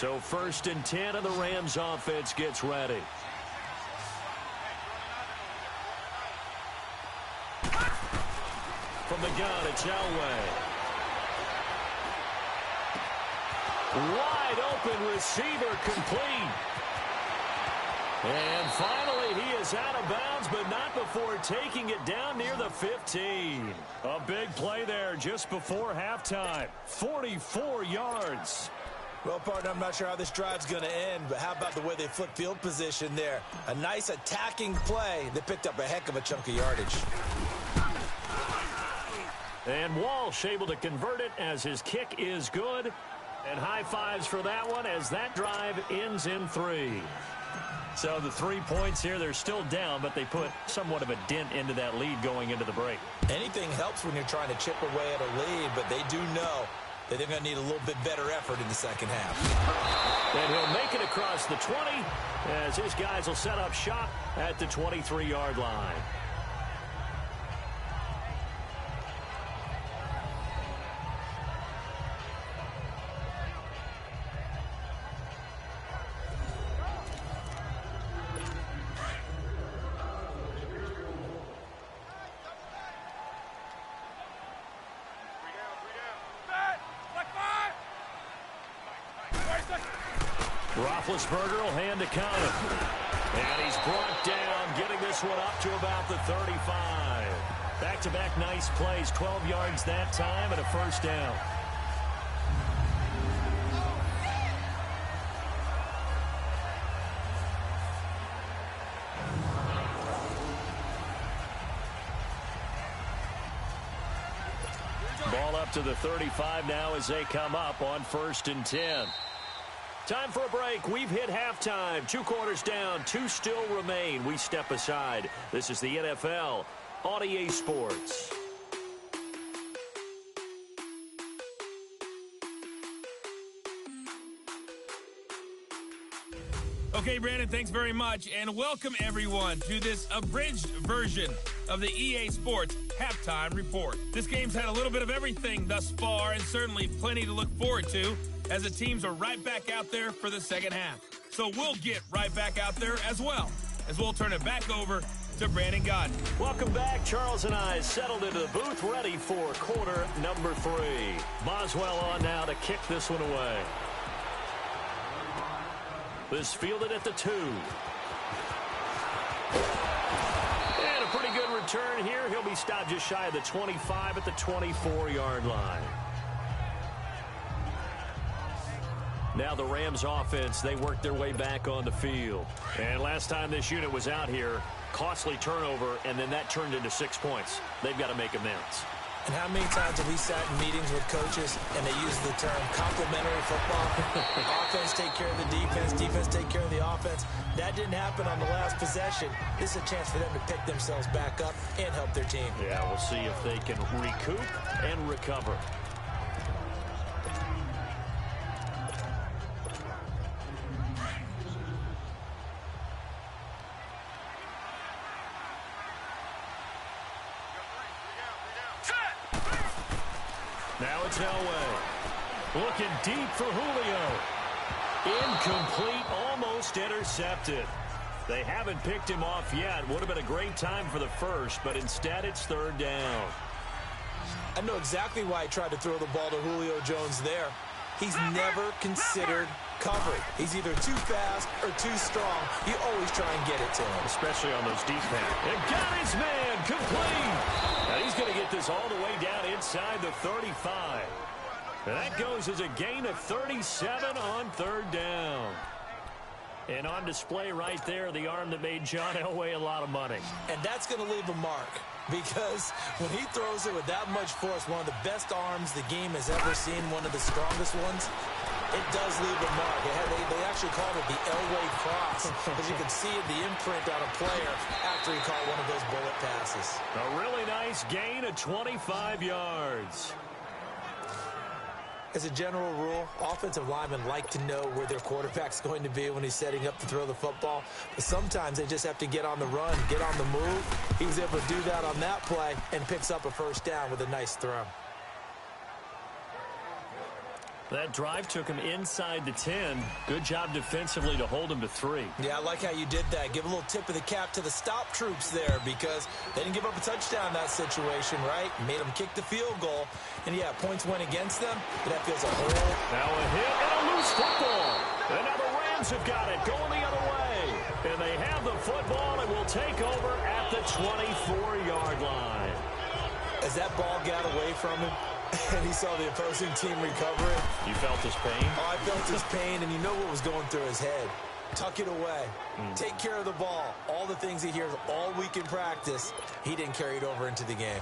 So 1st and 10, and the Rams offense gets ready. From the gun, it's Elway. Wide open receiver, complete. And finally, he is out of bounds, but not before taking it down near the 15. A big play there just before halftime. 44 yards.
Well, partner, I'm not sure how this drive's going to end, but how about the way they flipped field position there? A nice attacking play that picked up a heck of a chunk of yardage.
And Walsh able to convert it as his kick is good. And high fives for that one as that drive ends in 3. So the 3 points here, they're still down, but they put somewhat of a dent into that lead going into the break.
Anything helps when you're trying to chip away at a lead, but they do know that they're going to need a little bit better effort in the second half.
And he'll make it across the 20 as his guys will set up shop at the 23-yard line. Roethlisberger will hand to Conner. And he's brought down, getting this one up to about the 35. Back-to-back nice plays, 12 yards that time and a first down. Ball up to the 35 now as they come up on 1st and 10. Time for a break. We've hit halftime. 2 quarters down. 2 still remain. We step aside. This is the NFL on EA Sports.
Okay, Brandon, thanks very much. And welcome, everyone, to this abridged version of the EA Sports Halftime Report. This game's had a little bit of everything thus far, and certainly plenty to look forward to, as the teams are right back out there for the second half. So we'll get right back out there as well, as we'll turn it back over to Brandon Godden.
Welcome back. Charles and I settled into the booth, ready for quarter number 3. Boswell on now to kick this one away. This fielded at the 2. And a pretty good return here. He'll be stopped just shy of the 25 at the 24-yard line. Now the Rams offense, they work their way back on the field. And last time this unit was out here, costly turnover, and then that turned into 6 points. They've got to make amends.
And how many times have we sat in meetings with coaches and they use the term complementary football? Offense take care of the defense, defense take care of the offense. That didn't happen on the last possession. This is a chance for them to pick themselves back up and help their team.
Yeah, we'll see if they can recoup and recover. Now it's Elway. Looking deep for Julio. Incomplete, almost intercepted. They haven't picked him off yet. Would have been a great time for the first, but instead it's 3rd down.
I know exactly why he tried to throw the ball to Julio Jones there. He's never considered coverage. He's either too fast or too strong. You always try and get it to him.
Especially on those deep passes. And got his man complete. Now he's going to get this all the way down inside the 35. And that goes as a gain of 37 on 3rd down. And on display right there, the arm that made John Elway a lot of money.
And that's going to leave a mark, because when he throws it with that much force, one of the best arms the game has ever seen, one of the strongest ones, it does leave a mark. They actually called it the Elway cross, because you can see the imprint on a player after he caught one of those bullet passes.
A really nice gain of 25 yards.
As a general rule, offensive linemen like to know where their quarterback's going to be when he's setting up to throw the football. But sometimes they just have to get on the run, get on the move. He was able to do that on that play and picks up a 1st down with a nice throw.
That drive took him inside the 10. Good job defensively to hold him to 3.
Yeah, I like how you did that. Give a little tip of the cap to the stop troops there because they didn't give up a touchdown in that situation, right? Made them kick the field goal. And, yeah, points went against them, but that feels a whole...
Now a hit and a loose football. And now the Rams have got it going the other way. And they have the football and will take over at the 24-yard line.
As that ball got away from him, and he saw the opposing team recovering.
You felt his pain?
Oh, I felt his pain, and you know what was going through his head. Tuck it away. Take care of the ball. All the things he hears all week in practice, he didn't carry it over into the game.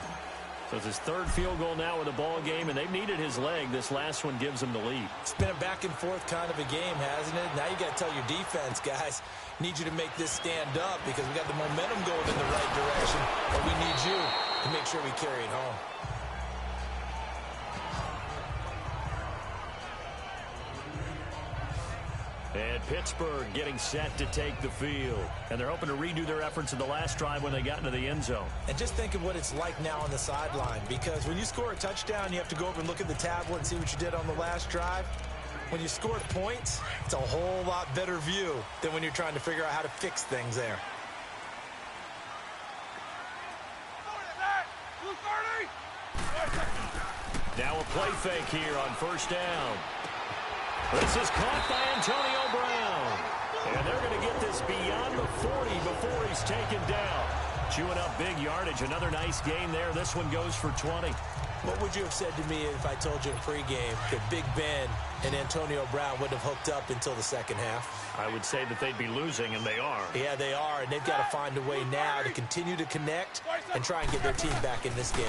So it's his third field goal now in the ball game, and they've needed his leg. This last one gives him the lead.
It's been a back-and-forth kind of a game, hasn't it? Now you got to tell your defense, guys, need you to make this stand up because we got the momentum going in the right direction, but we need you to make sure we carry it home.
And Pittsburgh getting set to take the field. And they're hoping to redo their efforts in the last drive when they got into the end zone.
And just think of what it's like now on the sideline, because when you score a touchdown, you have to go over and look at the tablet and see what you did on the last drive. When you score points, it's a whole lot better view than when you're trying to figure out how to fix things there.
Now a play fake here on first down. This is caught by Antonio Brown. And they're going to get this beyond the 40 before he's taken down. Chewing up big yardage. Another nice gain there. This one goes for 20.
What would you have said to me if I told you in pregame that Big Ben and Antonio Brown wouldn't have hooked up until the second half?
I would say that they'd be losing, and they are.
Yeah, they are, and they've got to find a way now to continue to connect and try and get their team back in this game.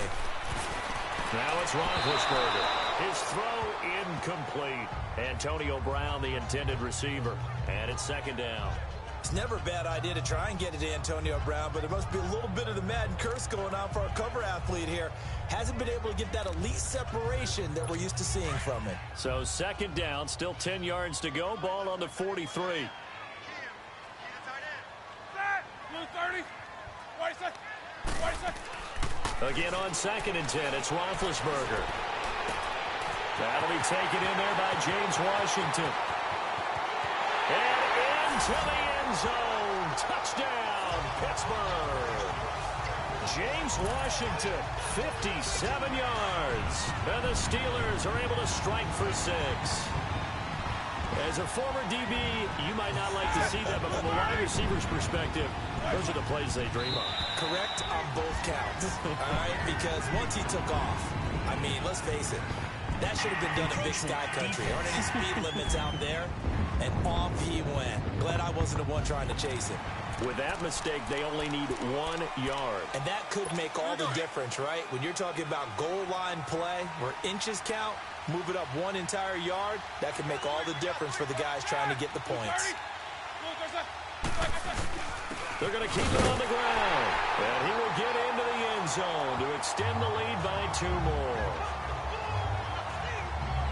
Now it's Roethlisberger. His throw incomplete. Antonio Brown, the intended receiver. And it's second down.
It's never a bad idea to try and get it to Antonio Brown, but there must be a little bit of the Madden curse going on for our cover athlete here. Hasn't been able to get that elite separation that we're used to seeing from him.
So second down, still 10 yards to go. Ball on the 43. Again on second and 10, it's Roethlisberger. That'll be taken in there by James Washington. And into the end zone. Touchdown, Pittsburgh. James Washington, 57 yards. And the Steelers are able to strike for 6. As a former DB, you might not like to see that, but from a wide receiver's perspective, those are the plays they dream of.
Correct on both counts, all right? Because once he took off, I mean, let's face it, that should have been done in Big Sky Country. There aren't any speed limits out there, and off he went. Glad I wasn't the one trying to chase him.
With that mistake, they only need 1 yard.
And that could make all the difference, right? When you're talking about goal line play where inches count, move it up 1 entire yard, that could make all the difference for the guys trying to get the points.
They're going to keep it on the ground. And he will get into the end zone to extend the lead by 2 more.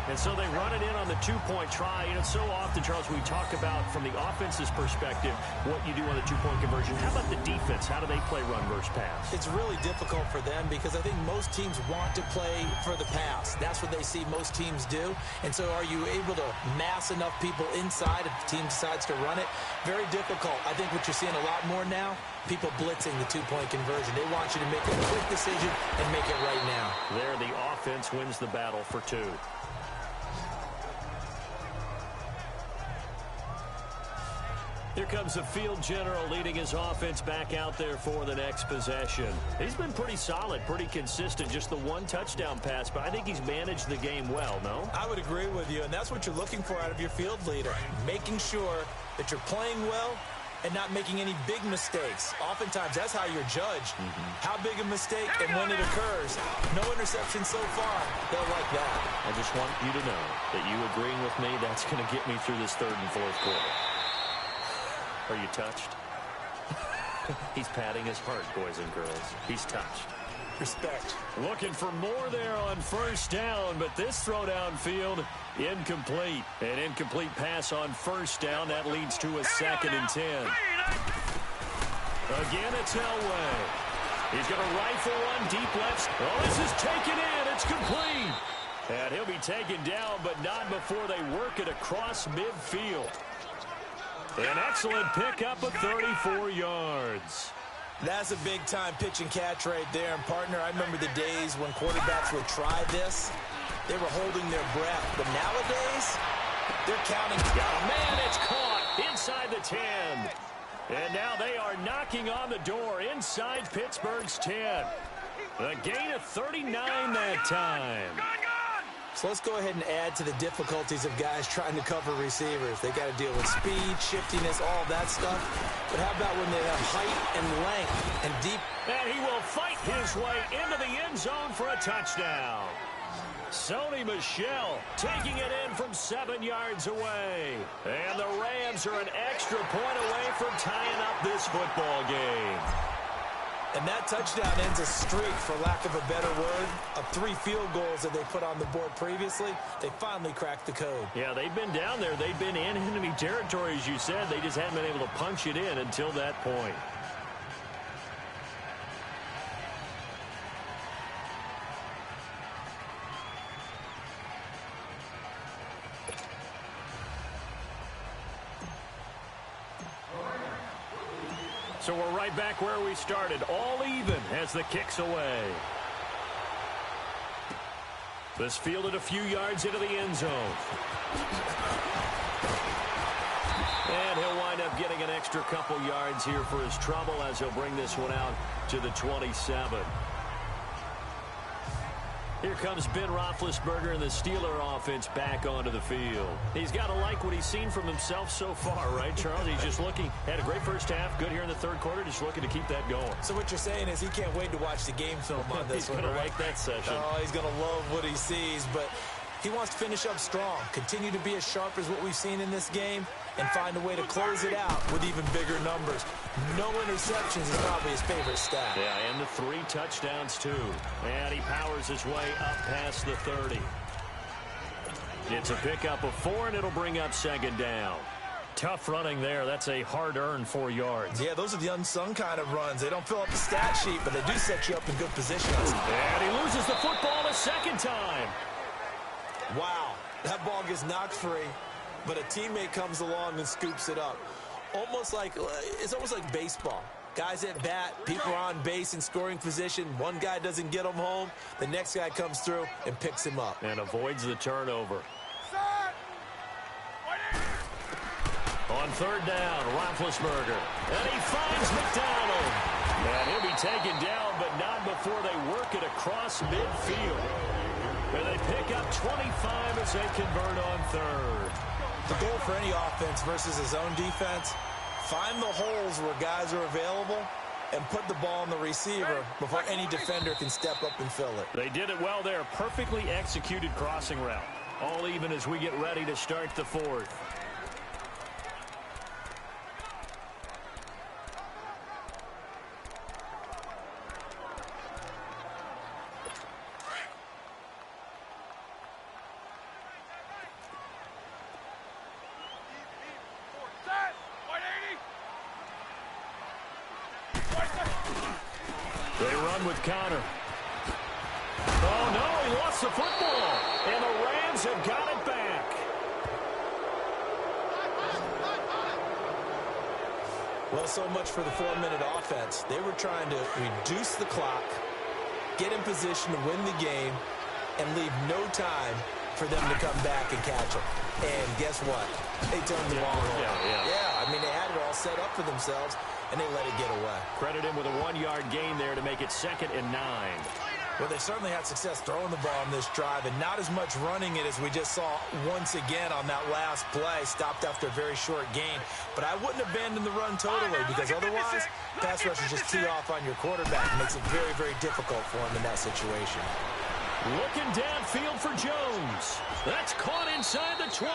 And so they run it in on the 2-point try. You know, so often, Charles, we talk about from the offense's perspective what you do on the 2-point conversion. How about the defense? How do they play run versus pass?
It's really difficult for them because I think most teams want to play for the pass. That's what they see most teams do. And so are you able to mass enough people inside if the team decides to run it? Very difficult. I think what you're seeing a lot more now, people blitzing the 2-point conversion. They want you to make a quick decision and make it right now.
There, the offense wins the battle for 2. Here comes the field general leading his offense back out there for the next possession. He's been pretty solid, pretty consistent, just the 1 touchdown pass, but I think he's managed the game well, no?
I would agree with you, and that's what you're looking for out of your field leader, making sure that you're playing well and not making any big mistakes. Oftentimes, that's how you're judged. How big a mistake and when it occurs. No interception so far. They'll like that.
I just want you to know that you agreeing with me, that's going to get me through this 3rd and 4th quarter. Are you touched? He's patting his heart, boys and girls. He's touched.
Respect.
Looking for more there on first down, but this throw downfield, incomplete. An incomplete pass on first down. That leads to a 2nd and 10. Again, it's Elway. He's going to rifle one deep left. Oh, this is taken in. It's complete. And he'll be taken down, but not before they work it across midfield. An excellent pickup of 34 yards.
That's a big-time pitch and catch right there. And, partner, I remember the days when quarterbacks would try this. They were holding their breath. But nowadays, they're counting.
Got a man, it's caught inside the 10. And now they are knocking on the door inside Pittsburgh's 10. A gain of 39 that time.
So let's go ahead and add to the difficulties of guys trying to cover receivers. They got to deal with speed, shiftiness, all that stuff. But how about when they have height and length and deep?
And he will fight his way into the end zone for a touchdown. Sony Michel taking it in from 7 yards away. And the Rams are an extra point away from tying up this football game.
And that touchdown ends a streak, for lack of a better word, of 3 field goals that they put on the board previously. They finally cracked the code.
Yeah, they've been down there. They've been in enemy territory, as you said. They just hadn't been able to punch it in until that point. So we're right back where we started, all even as the kick's away. This fielded a few yards into the end zone. And he'll wind up getting an extra couple yards here for his trouble as he'll bring this one out to the 27. Here comes Ben Roethlisberger and the Steeler offense back onto the field. He's got to like what he's seen from himself so far, right, Charles? He's just looking, had a great first half, good here in the third quarter, just looking to keep that going.
So what you're saying is he can't wait to watch the game film on this one,
He's going
right?
to like that session.
Oh, he's going to love what he sees, but he wants to finish up strong, continue to be as sharp as what we've seen in this game, and find a way to close it out with even bigger numbers. No interceptions is probably his favorite stat.
Yeah, and the 3 touchdowns, too. And he powers his way up past the 30. It's a pickup of 4, and it'll bring up second down. Tough running there. That's a hard-earned 4 yards.
Yeah, those are the unsung kind of runs. They don't fill up the stat sheet, but they do set you up in good position.
And he loses the football a second time.
Wow, that ball gets knocked free, but a teammate comes along and scoops it up. It's almost like baseball. Guys at bat, people are on base in scoring position. One guy doesn't get him home. The next guy comes through and picks him up.
And avoids the turnover. On third down, Roethlisberger. And he finds McDonald. And he'll be taken down, but not before they work it across midfield. And they pick up 25 as they convert on third.
The goal for any offense versus his own defense, find the holes where guys are available and put the ball on the receiver before any defender can step up and fill it.
They did it well there. Perfectly executed crossing route. All even as we get ready to start the fourth. They run with Connor. Oh, no, he lost the football. And the Rams have got it back.
Well, so much for the 4-minute offense. They were trying to reduce the clock, get in position to win the game, and leave no time for them to come back and catch them. And guess what? They turned the ball over. Yeah, I mean, they had it all set up for themselves, and they let it get away.
Credit him with a 1-yard gain there to make it 2nd and 9.
Well, they certainly had success throwing the ball on this drive, and not as much running it as we just saw once again on that last play. Stopped after a very short gain. But I wouldn't abandon the run totally, because otherwise, pass rushers just tee off on your quarterback. It makes it very, very difficult for him in that situation.
Looking downfield for Jones. That's caught inside the 20.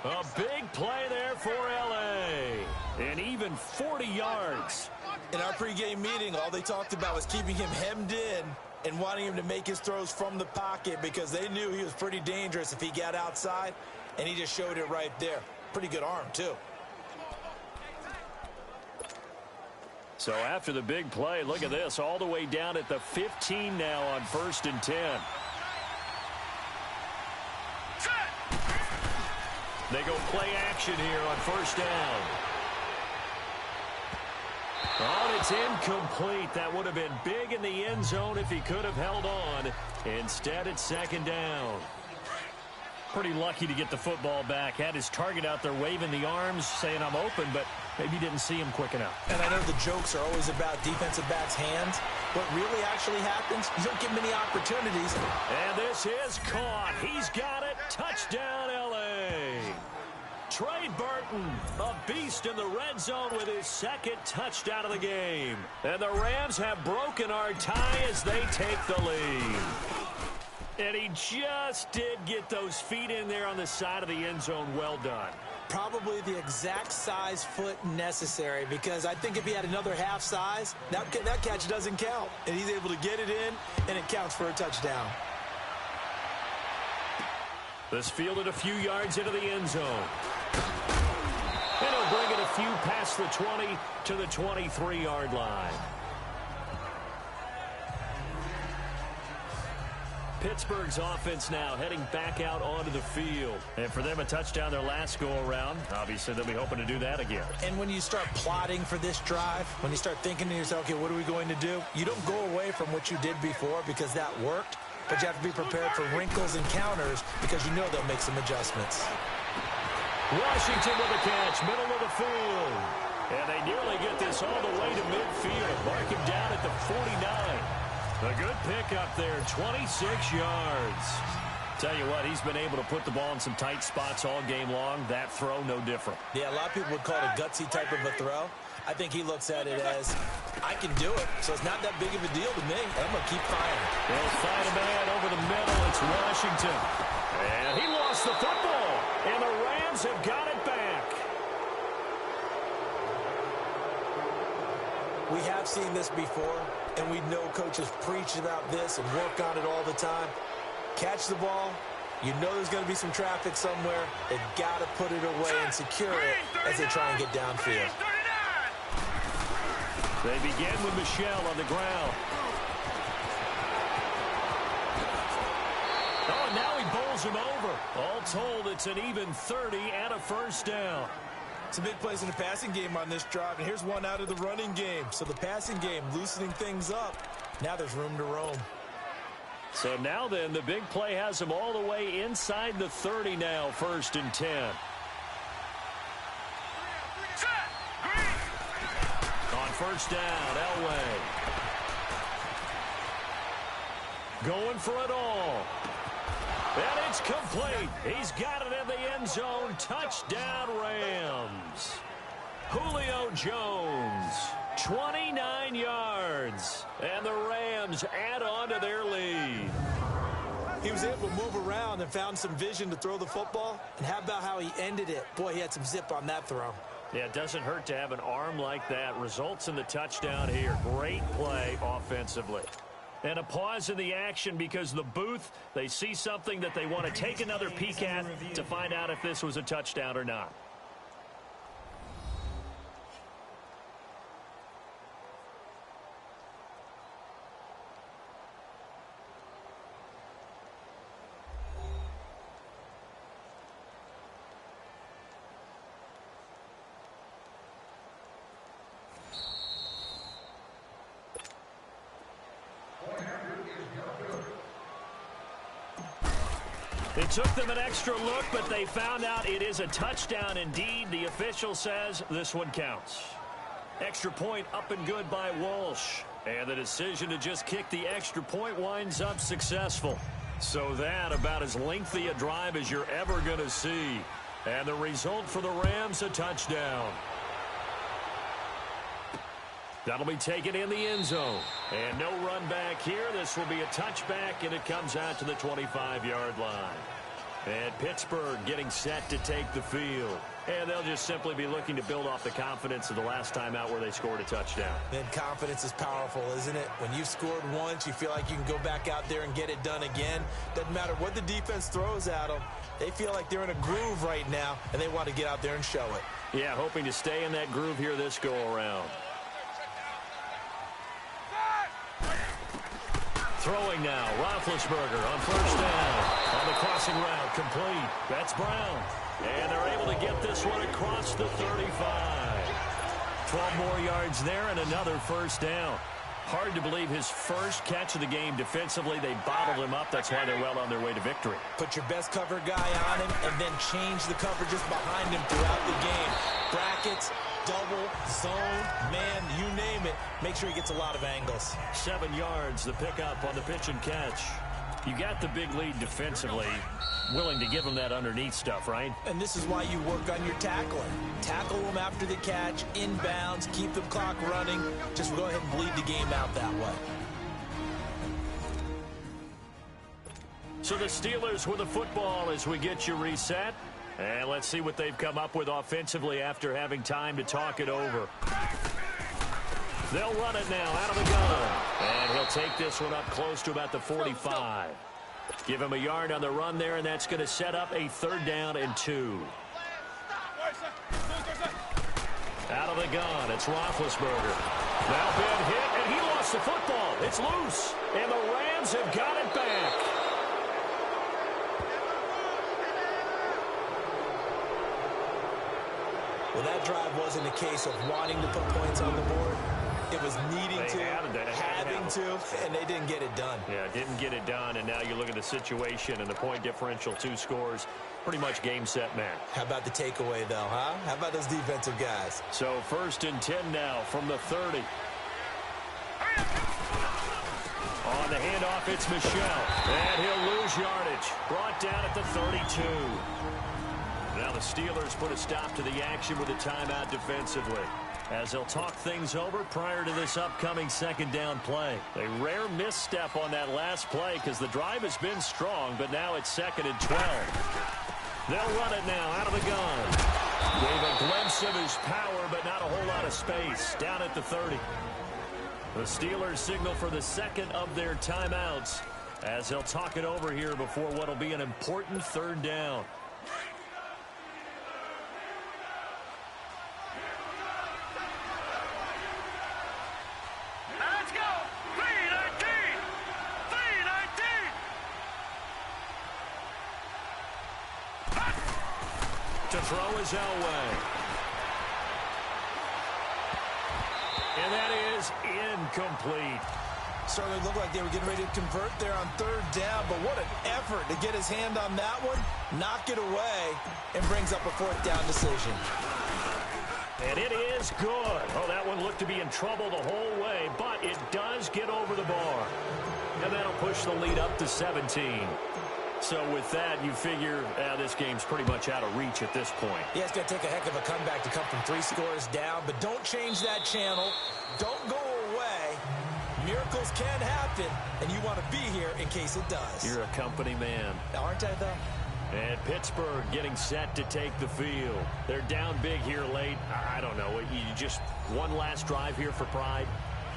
A big play there for L.A. And even 40 yards.
In our pregame meeting, all they talked about was keeping him hemmed in and wanting him to make his throws from the pocket because they knew he was pretty dangerous if he got outside, and he just showed it right there. Pretty good arm, too.
So after the big play, look at this, all the way down at the 15 now on 1st and 10. They go play action here on first down. Oh, and it's incomplete. That would have been big in the end zone if he could have held on. Instead, it's second down. Pretty lucky to get the football back. Had his target out there waving the arms, saying I'm open, but maybe didn't see him quick enough.
And I know the jokes are always about defensive backs' hands. What really actually happens, you don't get many opportunities.
And this is caught. He's got it. Touchdown, L.A. Trey Burton, a beast in the red zone with his second touchdown of the game. And the Rams have broken our tie as they take the lead. And he just did get those feet in there on the side of the end zone. Well done.
Probably the exact size foot necessary, because I think if he had another half size, that catch doesn't count. And he's able to get it in, and it counts for a touchdown.
This fielded a few yards into the end zone. And he'll bring it a few past the 20 to the 23-yard line. Pittsburgh's offense now heading back out onto the field. And for them, a touchdown their last go-around. Obviously, they'll be hoping to do that again.
And when you start plotting for this drive, when you start thinking to yourself, okay, what are we going to do? You don't go away from what you did before because that worked, but you have to be prepared for wrinkles and counters because you know they'll make some adjustments.
Washington with a catch, middle of the field. And they nearly get this all the way to midfield. Mark him down at the 49. A good pickup there, 26 yards. Tell you what, he's been able to put the ball in some tight spots all game long. That throw, no different.
Yeah, a lot of people would call it a gutsy type of a throw. I think he looks at it as, I can do it, so it's not that big of a deal to me. I'm going to keep firing.
They'll find a man over the middle. It's Washington. And he lost the football. And the Rams have got it back.
We have seen this before, and we know coaches preach about this and work on it all the time. Catch the ball. You know there's going to be some traffic somewhere. They've got to put it away and secure it as they try and get downfield.
They begin with Michel on the ground. Oh, and now he bowls him over. All told, it's an even 30 and a first down.
Some big plays in the passing game on this drive, and here's one out of the running game. So the passing game loosening things up. Now there's room to roam.
So now then, the big play has him all the way inside the 30 now, 1st and 10. On first down, Elway. Going for it all. And it's complete. He's got it in the end zone. Touchdown, Rams. Julio Jones, 29 yards. And the Rams add on to their lead.
He was able to move around and found some vision to throw the football. And how about how he ended it? Boy, he had some zip on that throw.
Yeah, it doesn't hurt to have an arm like that. Results in the touchdown here. Great play offensively. And a pause in the action because the booth, they see something that they want to take another peek at to find out if this was a touchdown or not. It took them an extra look, but they found out it is a touchdown indeed. The official says this one counts. Extra point up and good by Walsh. And the decision to just kick the extra point winds up successful. So that about as lengthy a drive as you're ever going to see. And the result for the Rams, a touchdown. That'll be taken in the end zone. And no run back here. This will be a touchback, and it comes out to the 25-yard line. And Pittsburgh getting set to take the field. And they'll just simply be looking to build off the confidence of the last time out where they scored a touchdown.
Then confidence is powerful, isn't it? When you've scored once, you feel like you can go back out there and get it done again. Doesn't matter what the defense throws at them. They feel like they're in a groove right now, and they want to get out there and show it.
Yeah, hoping to stay in that groove here this go-around. Throwing now, Roethlisberger on first down. On the crossing route, complete. That's Brown. And they're able to get this one across the 35. 12 more yards there and another first down. Hard to believe his first catch of the game defensively. They bottled him up. That's why they're well on their way to victory.
Put your best cover guy on him and then change the coverages behind him throughout the game. Brackets, double, zone, man, you name it. Make sure he gets a lot of angles.
7 yards, the pickup on the pitch and catch. You got the big lead defensively. Willing to give him that underneath stuff, right?
And this is why you work on your tackling. Tackle them after the catch, inbounds, keep the clock running. Just go ahead and bleed the game out that way.
So the Steelers with the football as we get you reset. And let's see what they've come up with offensively after having time to talk it over. They'll run it now out of the gun. And he'll take this one up close to about the 45. Give him a yard on the run there, and that's going to set up a 3rd down and 2. Out of the gun, it's Roethlisberger. Now been hit, and he lost the football. It's loose, and the Rams have got it back.
Well, that drive wasn't a case of wanting to put points on the board. It was needing to, having to, and they didn't get it done.
Yeah, didn't get it done, and now you look at the situation and the point differential, 2 scores, pretty much game, set, match.
How about the takeaway, though, huh? How about those defensive guys?
So 1st and 10 now from the 30. On the handoff, it's Michel, and he'll lose yardage. Brought down at the 32. Now the Steelers put a stop to the action with a timeout defensively, as they'll talk things over prior to this upcoming 2nd down play. A rare misstep on that last play because the drive has been strong, but now it's 2nd and 12. They'll run it now out of the gun. Gave a glimpse of his power, but not a whole lot of space. Down at the 30. The Steelers signal for the 2nd of their timeouts as they'll talk it over here before what will be an important 3rd down. To throw is Elway. And that is incomplete.
Certainly looked like they were getting ready to convert there on 3rd down, but what an effort to get his hand on that one, knock it away, and brings up a 4th down decision.
And it is good. Oh, that one looked to be in trouble the whole way, but it does get over the bar. And that'll push the lead up to 17. So with that, you figure this game's pretty much out of reach at this point.
Yeah, it's going to take a heck of a comeback to come from 3 scores down, but don't change that channel. Don't go away. Miracles can happen, and you want to be here in case it does.
You're a company man.
Aren't I, though?
And Pittsburgh getting set to take the field. They're down big here late. I don't know. You just one last drive here for pride?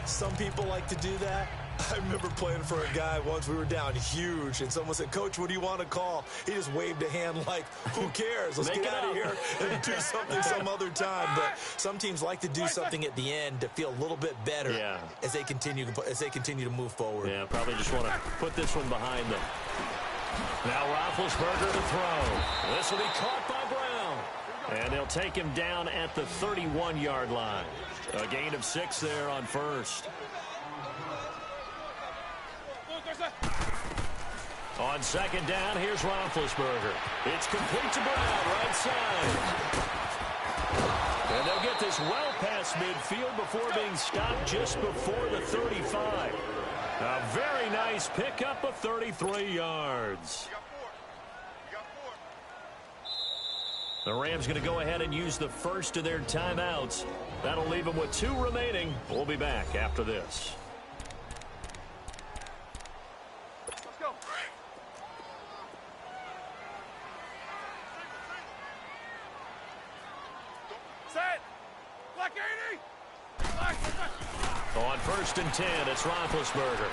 Some people like to do that. I remember playing for a guy once. We were down huge, and someone said, "Coach, what do you want to call?" He just waved a hand like, "Who cares? Let's get out of here and do something some other time." But some teams like to do something at the end to feel a little bit better as they continue to move forward.
Yeah, probably just want to put this one behind them. Now Roethlisberger to throw. This will be caught by Brown, and they'll take him down at the 31-yard line. A gain of 6 there on 1st. On 2nd down, here's Roethlisberger. It's complete to Brown, right side. And they'll get this well past midfield before being stopped just before the 35. A very nice pickup of 33 yards. The Rams going to go ahead and use the first of their timeouts. That'll leave them with 2 remaining. We'll be back after this. On 1st and 10, it's Roethlisberger.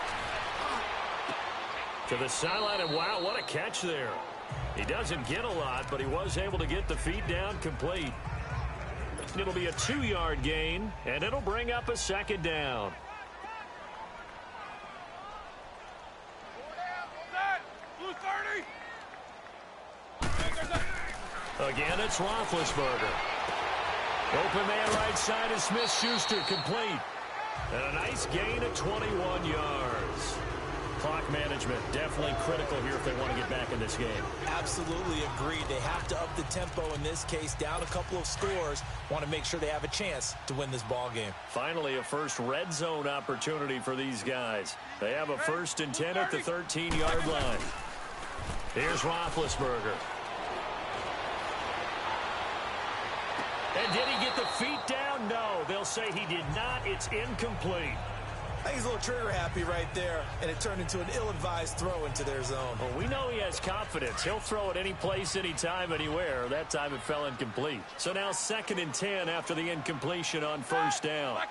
To the sideline, and wow, what a catch there. He doesn't get a lot, but he was able to get the feet down complete. It'll be a 2-yard gain, and it'll bring up a 2nd down. Again, it's Roethlisberger. Open man right side is Smith-Schuster, complete. And a nice gain of 21 yards. Clock management definitely critical here if they want to get back in this game.
Absolutely agreed. They have to up the tempo in this case, down a couple of scores. Want to make sure they have a chance to win this ball game.
Finally, a first red zone opportunity for these guys. They have a 1st and 10 at the 13-yard line. Here's Roethlisberger. And did he get the feet down? No, they'll say he did not. It's incomplete.
I think he's a little trigger happy right there, and it turned into an ill-advised throw into their zone.
Well, we know he has confidence. He'll throw it any place, anytime, anywhere. That time it fell incomplete. So now 2nd and 10 after the incompletion on 1st down.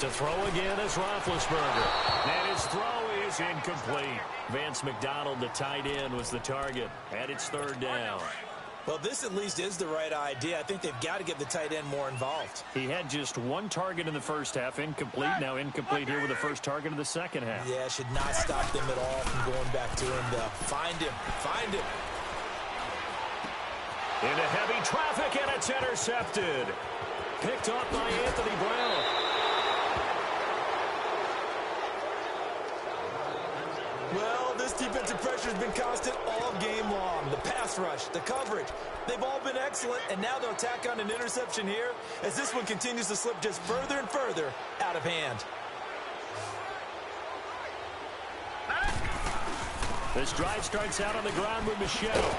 To throw again is Roethlisberger. And his throw is incomplete. Vance McDonald, the tight end, was the target. And it's 3rd down.
Well, this at least is the right idea. I think they've got to get the tight end more involved.
He had just 1 target in the first half, incomplete. Now incomplete here with the first target of the second half.
Yeah, should not stop them at all from going back to him, though. Find him. Find him.
Into heavy traffic, and it's intercepted. Picked off by Anthony Brown.
Well, this defensive pressure has been constant all game long. The pass rush, the coverage, they've all been excellent, and now they'll tack on an interception here as this one continues to slip just further and further out of hand.
This drive starts out on the ground with Michelle.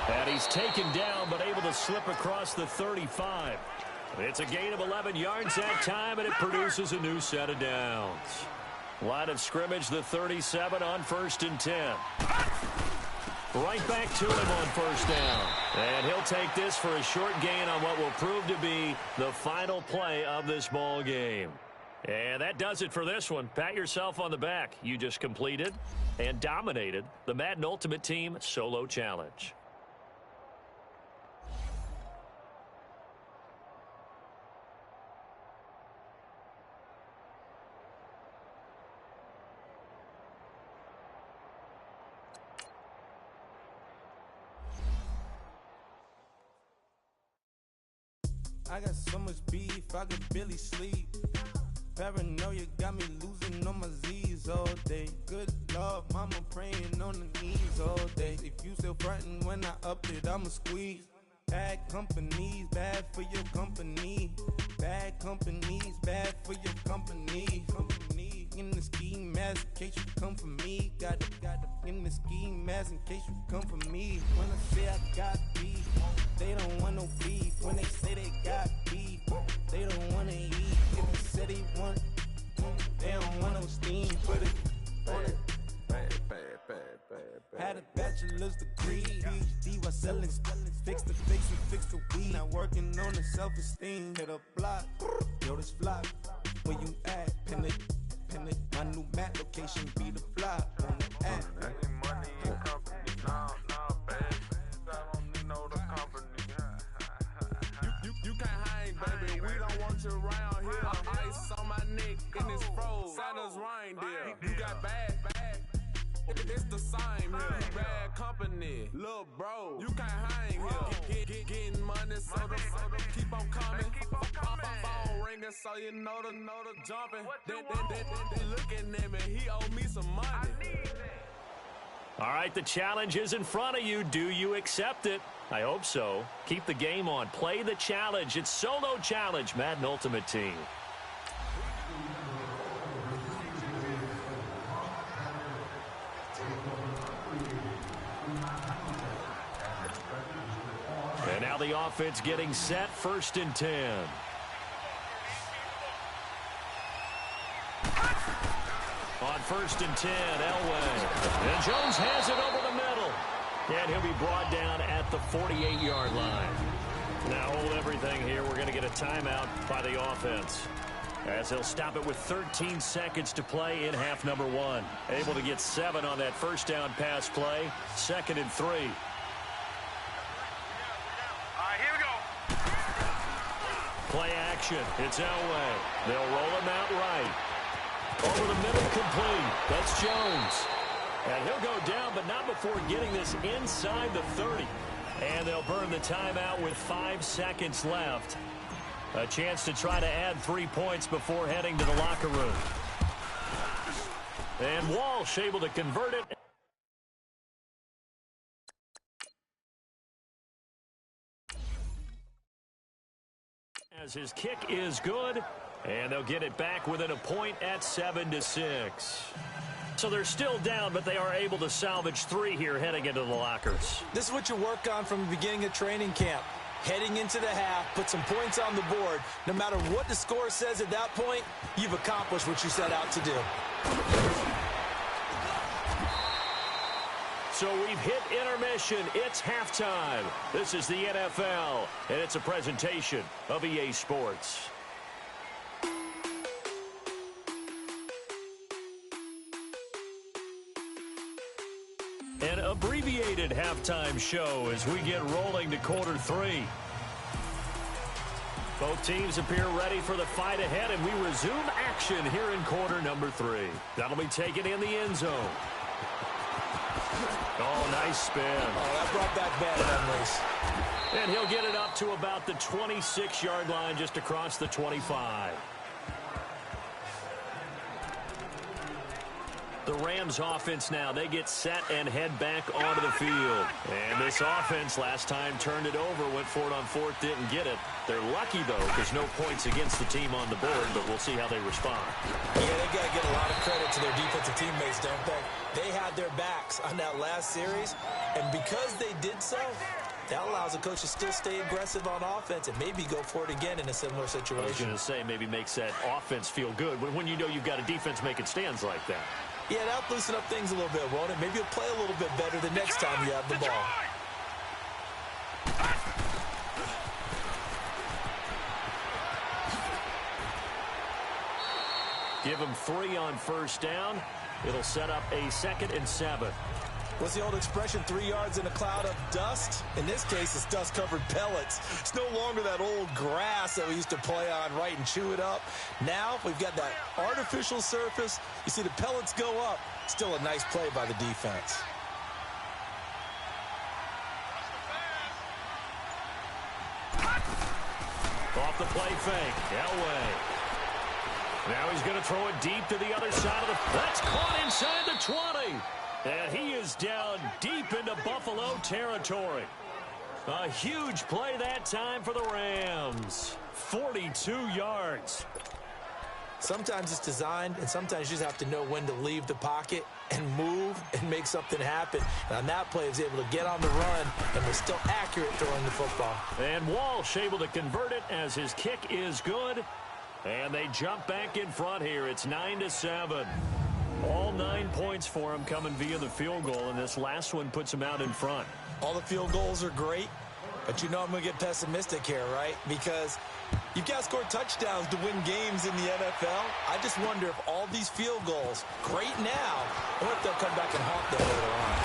And he's taken down, but able to slip across the 35. It's a gain of 11 yards that time, and it produces a new set of downs. Line of scrimmage, the 37 on 1st and 10. Right back to him on 1st down. And he'll take this for a short gain on what will prove to be the final play of this ball game. And that does it for this one. Pat yourself on the back. You just completed and dominated the Madden Ultimate Team Solo Challenge.
I got so much beef, I could barely sleep. Paranoia got me losing on my Z's all day. Good Lord, mama praying on the knees all day. If you still frontin' when I up it, I'ma squeeze. Bad companies, bad for your company. Bad companies, bad for your company. Company in the ski mask in case you come for me. Got it in the ski mask in case you come for me. When I say I got beef, they don't want no beef. When they say they got beef, they don't want to eat. If they say they want, they don't want no steam. Put it on it. Had a bachelor's degree, PhD while selling, fix the weed. Not working on the self-esteem. Hit a block, yo, this flop. Where you at? Pin it. My new map location be the flop on the app. Money and company, nah, baby. I don't know the company. You can't hang, baby. We don't want you around here. Ice on my neck in this froze. Santa's reindeer. You got bad. It's the same here. Bad company, little bro. You can't hang here. Getting money, so the keep on coming. Phone ringing, so you know the jumping. They looking at me. He owe me some money.
All right, the challenge is in front of you. Do you accept it? I hope so. Keep the game on. Play the challenge. It's Solo Challenge, Madden Ultimate Team. And now the offense getting set, 1st and 10. On 1st and 10, Elway. And Jones has it over the middle. And he'll be brought down at the 48-yard line. Now hold everything here. We're going to get a timeout by the offense, as he'll stop it with 13 seconds to play in half number 1. Able to get 7 on that 1st down pass play. 2nd and 3. Play action. It's Elway. They'll roll him out right. Over the middle, complete. That's Jones. And he'll go down, but not before getting this inside the 30. And they'll burn the timeout with 5 seconds left. A chance to try to add 3 points before heading to the locker room. And Walsh able to convert it. As his kick is good, and they'll get it back within a point at 7-6. So they're still down, but they are able to salvage 3 here heading into the lockers.
This is what you work on from the beginning of training camp. Heading into the half, put some points on the board. No matter what the score says at that point, you've accomplished what you set out to do.
So we've hit intermission. It's halftime. This is the NFL, and it's a presentation of EA Sports. An abbreviated halftime show as we get rolling to quarter 3. Both teams appear ready for the fight ahead, and we resume action here in quarter number 3. That'll be taken in the end zone. Oh, nice spin.
Oh, that brought back bad memories.
And he'll get it up to about the 26-yard line, just across the 25. The Rams offense now, they get set and head back onto the field. And this offense last time turned it over, went for it on 4th, didn't get it. They're lucky, though, because no points against the team on the board, but we'll see how they respond.
Yeah, they got to get a lot of credit to their defensive teammates, don't they? They had their backs on that last series, and because they did so, that allows the coach to still stay aggressive on offense and maybe go for it again in a similar situation.
I was going to say, maybe makes that offense feel good when you know you've got a defense making stands like that.
Yeah, that'll loosen up things a little bit, won't it? Maybe you'll play a little bit better the next time you have the ball.
Give him 3 on first down. It'll set up a 2nd and 7.
What's the old expression, 3 yards in a cloud of dust? In this case, it's dust-covered pellets. It's no longer that old grass that we used to play on, right, and chew it up. Now we've got that artificial surface. You see the pellets go up. Still a nice play by the defense.
Off the play fake. Elway. Now he's going to throw it deep to the other side of the... That's caught inside the 20. And he is down deep into Buffalo territory. A huge play that time for the Rams. 42 yards.
Sometimes it's designed, and sometimes you just have to know when to leave the pocket and move and make something happen. And on that play, he was able to get on the run and was still accurate throwing the football.
And Walsh able to convert it as his kick is good. And they jump back in front here. It's 9-7. All 9 points for him coming via the field goal, and this last one puts him out in front.
All the field goals are great, but you know I'm going to get pessimistic here, right? Because you've got to score touchdowns to win games in the NFL. I just wonder if all these field goals, great now, or if they'll come back and haunt them later on.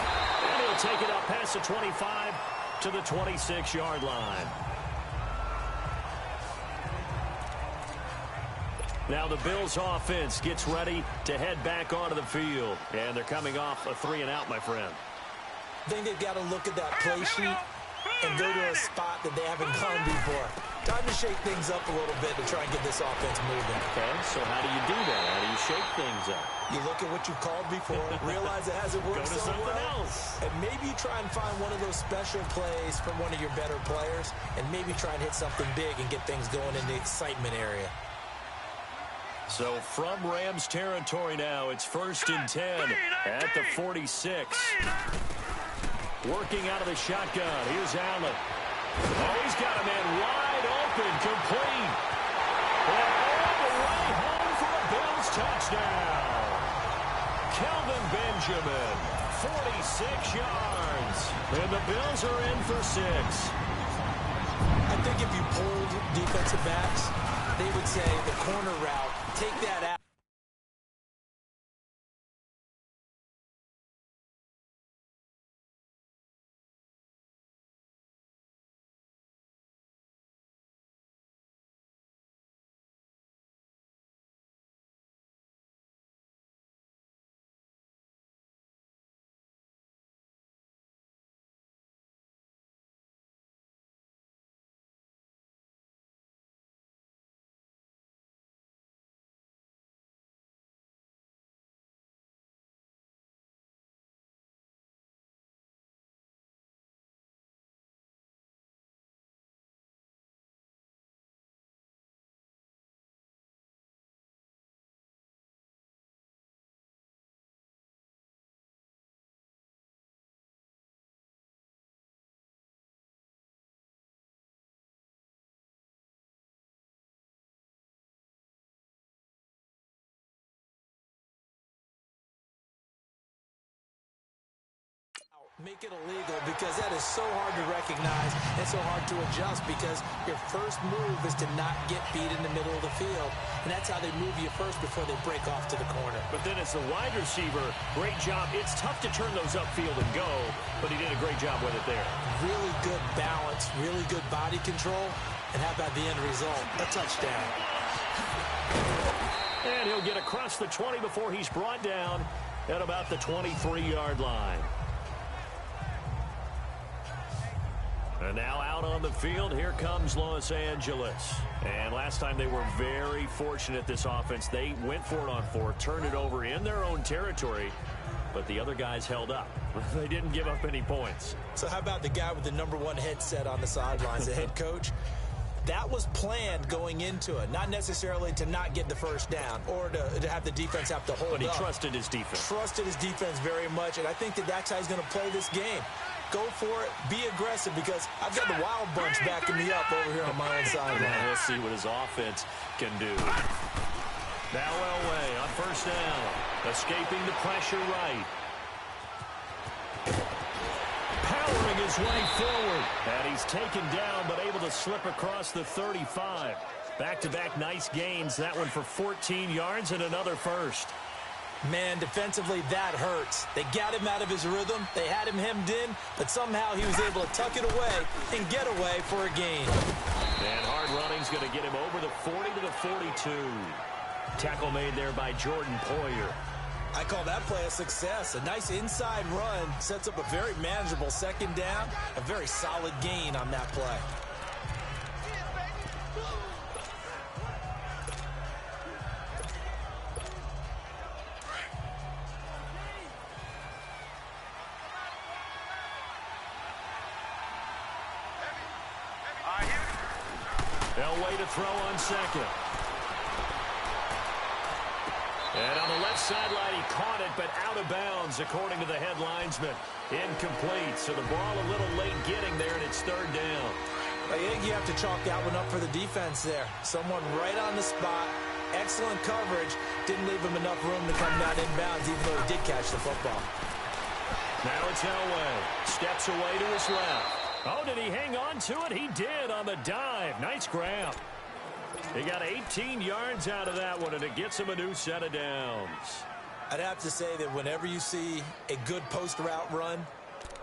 And he'll take it up past the 25 to the 26-yard line. Now the Bills offense gets ready to head back onto the field. And they're coming off a 3-and-out, my friend.
I think they've got to look at that play sheet and go to a spot that they haven't gone before. Time to shake things up a little bit to try and get this offense moving.
Okay, so how do you do that? How do you shake things up?
You look at what you called before, realize it hasn't worked so well, and maybe you try and find one of those special plays from one of your better players, and maybe try and hit something big and get things going in the excitement area.
So from Rams territory now, it's 1st and 10 at the 46. Working out of the shotgun. Here's Allen. Oh, he's got a man wide open, complete. And all the way home for a Bills touchdown. Kelvin Benjamin, 46 yards. And the Bills are in for 6.
I think if you pulled defensive backs, they would say the corner route, take that out. Make it illegal, because that is so hard to recognize and so hard to adjust, because your first move is to not get beat in the middle of the field, and that's how they move you first before they break off to the corner.
But then as the wide receiver, great job. It's tough to turn those upfield and go, but he did a great job with it there.
Really good balance, really good body control, and how about the end result? A touchdown.
And he'll get across the 20 before he's brought down at about the 23-yard line. And now out on the field, here comes Los Angeles. And last time they were very fortunate, this offense. They went for it on 4, turned it over in their own territory, but the other guys held up. They didn't give up any points.
So how about the guy with the #1 headset on the sidelines, the head coach? That was planned going into it, not necessarily to not get the first down or to have the defense have to hold up.
But he trusted his defense.
Trusted his defense very much, and I think that's how he's going to play this game. Go for it. Be aggressive, because I've got the wild bunch backing me up over here on my own sideline.
We'll see what his offense can do. Now Elway on first down. Escaping the pressure right. Powering his way forward. And he's taken down, but able to slip across the 35. Back-to-back nice gains. That one for 14 yards and another first.
Man, defensively, that hurts. They got him out of his rhythm. They had him hemmed in, but somehow he was able to tuck it away and get away for a gain.
And hard running's going to get him over the 40 to the 42. Tackle made there by Jordan Poyer.
I call that play a success. A nice inside run sets up a very manageable second down. A very solid gain on that play.
Elway to throw on second. And on the left sideline, he caught it, but out of bounds, according to the head linesman. Incomplete, so the ball a little late getting there, and it's third down.
I think you have to chalk that one up for the defense there. Someone right on the spot. Excellent coverage. Didn't leave him enough room to come down inbounds, even though he did catch the football.
Now it's Elway. Steps away to his left. Oh, did he hang on to it? He did on the dive. Nice grab. He got 18 yards out of that one, and it gets him a new set of downs.
I'd have to say that whenever you see a good post route run,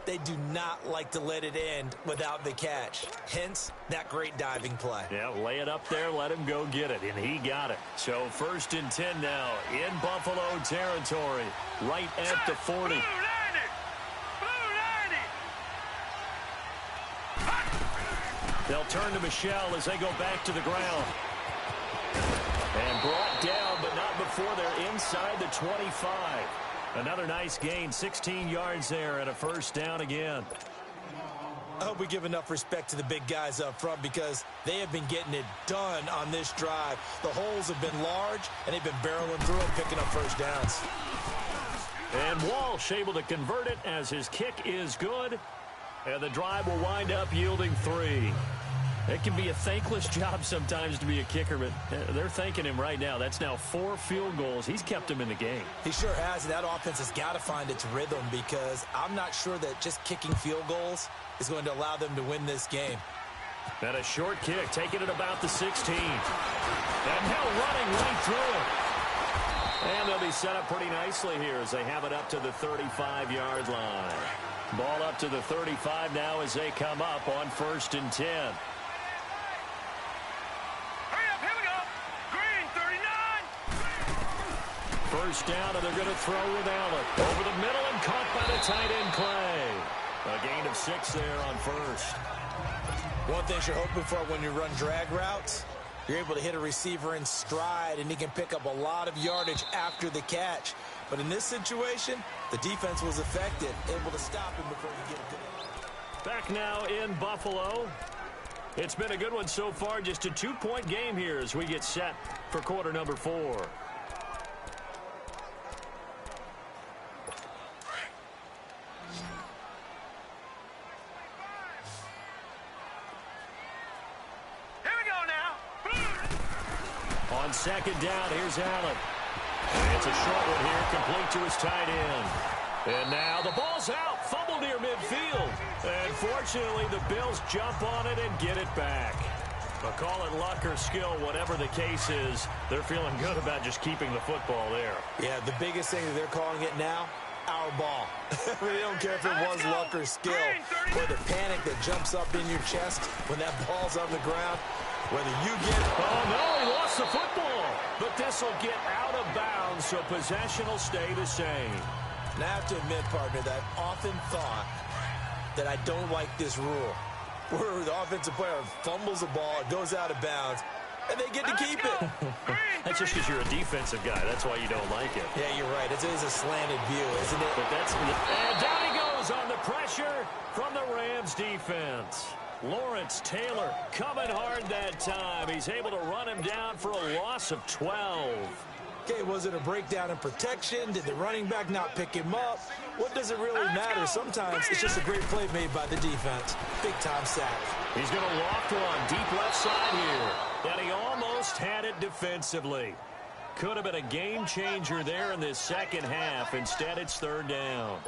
they do not like to let it end without the catch. Hence, that great diving play.
Yeah, lay it up there, let him go get it, and he got it. So 1st and 10 now in Buffalo territory, right at the 40. They'll turn to Michelle as they go back to the ground. And brought down, but not before they're inside the 25. Another nice gain, 16 yards there, and a first down again.
I hope we give enough respect to the big guys up front, because they have been getting it done on this drive. The holes have been large, and they've been barreling through and picking up first downs.
And Walsh able to convert it as his kick is good. And the drive will wind up yielding 3. It can be a thankless job sometimes to be a kicker, but they're thanking him right now. That's now 4 field goals. He's kept him in the game.
He sure has. That offense has got to find its rhythm, because I'm not sure that just kicking field goals is going to allow them to win this game.
And a short kick, taking it about the 16. And now running right through it. And they'll be set up pretty nicely here as they have it up to the 35-yard line. Ball up to the 35 now as they come up on 1st and 10.
Hurry up, here we go. Green, 39.
First down, and they're going to throw with Allen. Over the middle and caught by the tight end Clay. A gain of 6 there on first.
One thing you're hoping for when you run drag routes, you're able to hit a receiver in stride, and he can pick up a lot of yardage after the catch. But in this situation, the defense was effective, able to stop him before he get it.
Back now in Buffalo. It's been a good one so far. Just a 2-point game here as we get set for quarter number 4.
Here we go now.
On second down, here's Allen. And it's a short one here, complete to his tight end. And now the ball's out, fumble near midfield. And fortunately, the Bills jump on it and get it back. But call it luck or skill, whatever the case is, they're feeling good about just keeping the football there.
Yeah, the biggest thing that they're calling it now, our ball. They don't care if it was luck or skill, or the panic that jumps up in your chest when that ball's on the ground. Whether you get it.
Oh, no, he lost the football. But this will get out of bounds, so possession will stay the same.
And I have to admit, partner, that I've often thought that I don't like this rule, where the offensive player fumbles the ball, it goes out of bounds, and they get to keep it.
That's just because you're a defensive guy. That's why you don't like it.
Yeah, you're right. It is a slanted view, isn't it?
But and down he goes on the pressure from the Rams defense. Lawrence Taylor coming hard that time. He's able to run him down for a loss of 12.
Okay, was it a breakdown in protection? Did the running back not pick him up? What does it really matter? Sometimes it's just a great play made by the defense. Big-time sack.
He's going to loft one deep left side here. And he almost had it defensively. Could have been a game changer there in this second half. Instead, it's third down.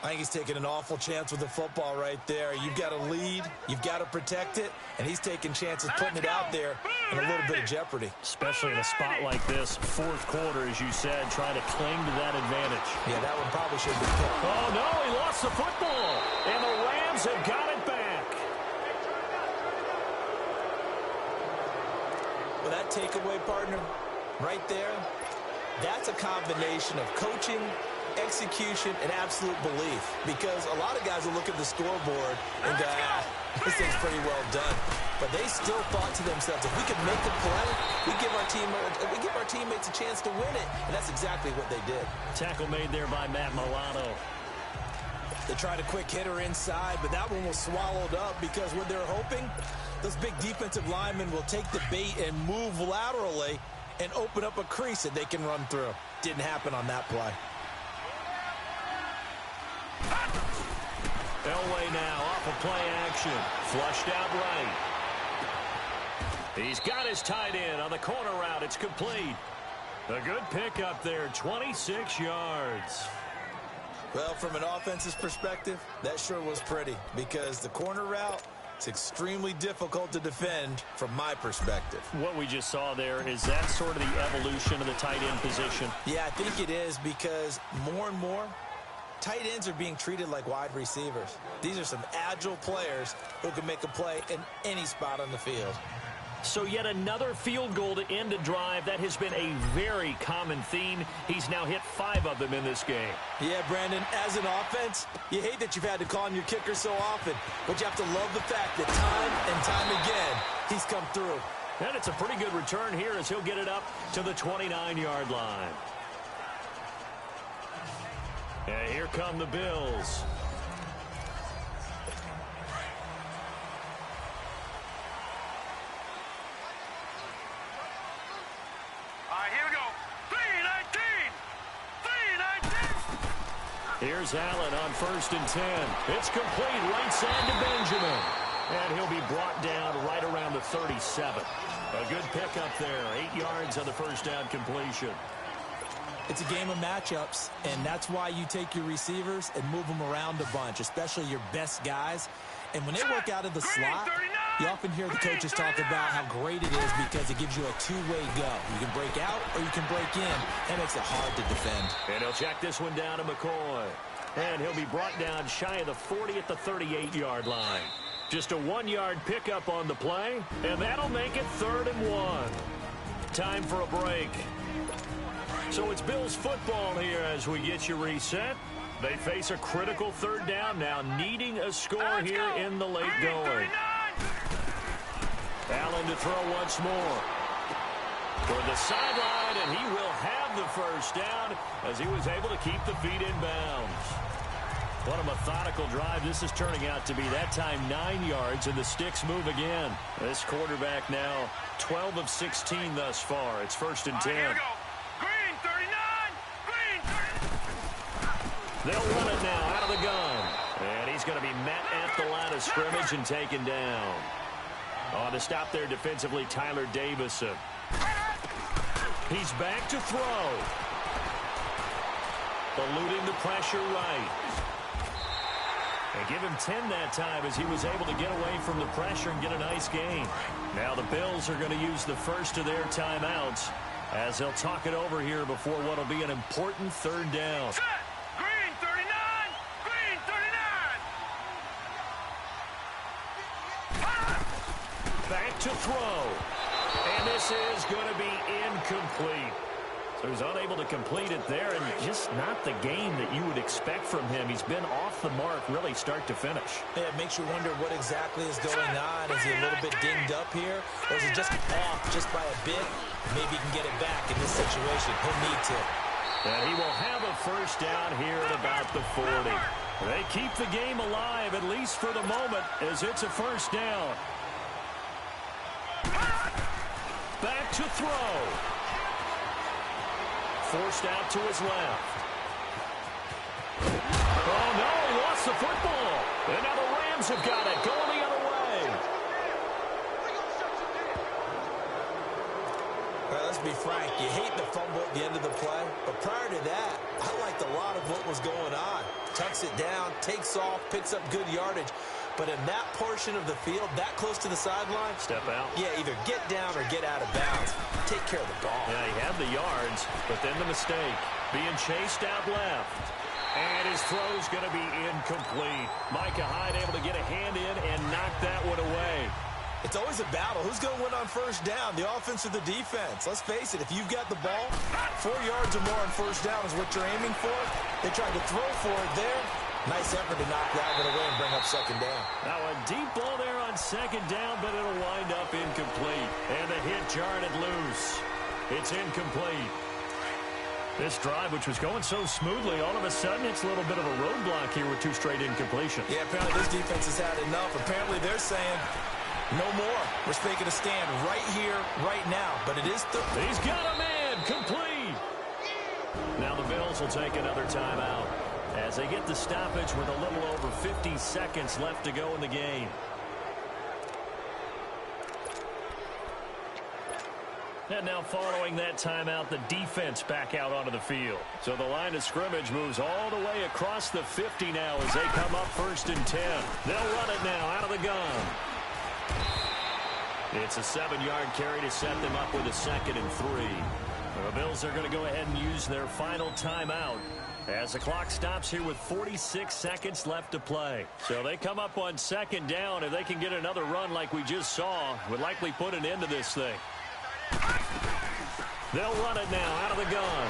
I think he's taking an awful chance with the football right there. You've got to lead, you've got to protect it, and he's taking chances putting it out there in a little bit of jeopardy.
Especially in a spot like this, fourth quarter, as you said, trying to cling to that advantage.
Yeah, that one probably should be picked.
Oh, no, he lost the football, and the Rams have got it back.
Well, that takeaway, partner, right there, that's a combination of coaching, execution, and absolute belief, because a lot of guys will look at the scoreboard and go, this thing's pretty well done. But they still thought to themselves, if we could make a play, we give our teammates a chance to win it. And that's exactly what they did.
Tackle made there by Matt Milano.
They tried a quick hitter inside, but that one was swallowed up because what they're hoping, those big defensive linemen will take the bait and move laterally and open up a crease that they can run through. Didn't happen on that play.
Elway now off of play action. Flushed out right. He's got his tight end on the corner route. It's complete. A good pickup there, 26 yards.
Well, from an offense's perspective, that sure was pretty because the corner route is extremely difficult to defend from my perspective.
What we just saw there, is that sort of the evolution of the tight end position?
Yeah, I think it is because more and more, tight ends are being treated like wide receivers. These are some agile players who can make a play in any spot on the field.
So yet another field goal to end a drive. That has been a very common theme. He's now hit 5 of them in this game.
Yeah, Brandon, as an offense, you hate that you've had to call on your kicker so often, but you have to love the fact that time and time again, he's come through.
And it's a pretty good return here as he'll get it up to the 29-yard line. And here come the Bills.
Here we go. 3-19. 3-19.
Here's Allen on 1st and 10. It's complete right side to Benjamin. And he'll be brought down right around the 37. A good pickup there. 8 yards on the first down completion.
It's a game of matchups, and that's why you take your receivers and move them around a bunch, especially your best guys. And when they work out of the slot, you often hear the coaches talk about how great it is because it gives you a two-way go. You can break out or you can break in. That makes it hard to defend.
And he'll check this one down to McCoy. And he'll be brought down shy of the 40 at the 38-yard line. Just a 1-yard pickup on the play, and that'll make it 3rd and 1. Time for a break. So it's Bills football here as we get you reset. They face a critical 3rd down now, needing a score here in the late going. Allen to throw once more. Toward the sideline, and he will have the first down as he was able to keep the feet in bounds. What a methodical drive this is turning out to be. That time 9 yards, and the sticks move again. This quarterback now 12 of 16 thus far. It's 1st and 10.
Here we go. Green 39. Green 39.
They'll run it now out of the gun. And he's going to be met at the line of scrimmage and taken down. On the stop there defensively, Tyler Davison. He's back to throw. Eluding the pressure right. And give him 10 that time as he was able to get away from the pressure and get a nice gain. Now the Bills are going to use the first of their timeouts as they'll talk it over here before what will be an important third down.
Set. Green 39. Green 39.
Back to throw. And this is going to be incomplete. So he's unable to complete it there, and just not the game that you would expect from him. He's been off the mark really start to finish.
Yeah, it makes you wonder what exactly is going on. Is he a little bit dinged up here? Or is it just off just by a bit? Maybe he can get it back in this situation. He'll need to.
And he will have a first down here at about the 40. They keep the game alive, at least for the moment, as it's a first down. Back to throw. Forced out to his left. Oh, no, he lost the football. And now the Rams have got it, going the other way.
All right, let's be frank. You hate the fumble at the end of the play. But prior to that, I liked a lot of what was going on. Tucks it down, takes off, picks up good yardage. But in that portion of the field, that close to the sideline,
step out.
Yeah, either get down or get out of bounds. Take care of the ball.
Yeah, he had the yards, but then the mistake. Being chased out left. And his throw's going to be incomplete. Micah Hyde able to get a hand in and knock that one away.
It's always a battle. Who's going to win on first down, the offense or the defense? Let's face it, if you've got the ball, 4 yards or more on first down is what you're aiming for. They tried to throw for it there. Nice effort to knock that one away and bring up second down.
Now a deep ball there on second down, but it'll wind up incomplete. And the hit jarred it loose. It's incomplete. This drive, which was going so smoothly, all of a sudden it's a little bit of a roadblock here with 2 straight incompletions.
Yeah, apparently this defense has had enough. Apparently they're saying, no more. We're taking a stand right here, right now. But it is...
He's got a man. Complete. Now the Bills will take another timeout as they get the stoppage with a little over 50 seconds left to go in the game. And now following that timeout, the defense back out onto the field. So the line of scrimmage moves all the way across the 50 now as they come up 1st and 10. They'll run it now out of the gun. It's a 7-yard carry to set them up with a 2nd and 3. The Bills are going to go ahead and use their final timeout as the clock stops here with 46 seconds left to play. So they come up on 2nd down. If they can get another run like we just saw, would likely put an end to this thing. They'll run it now out of the gun.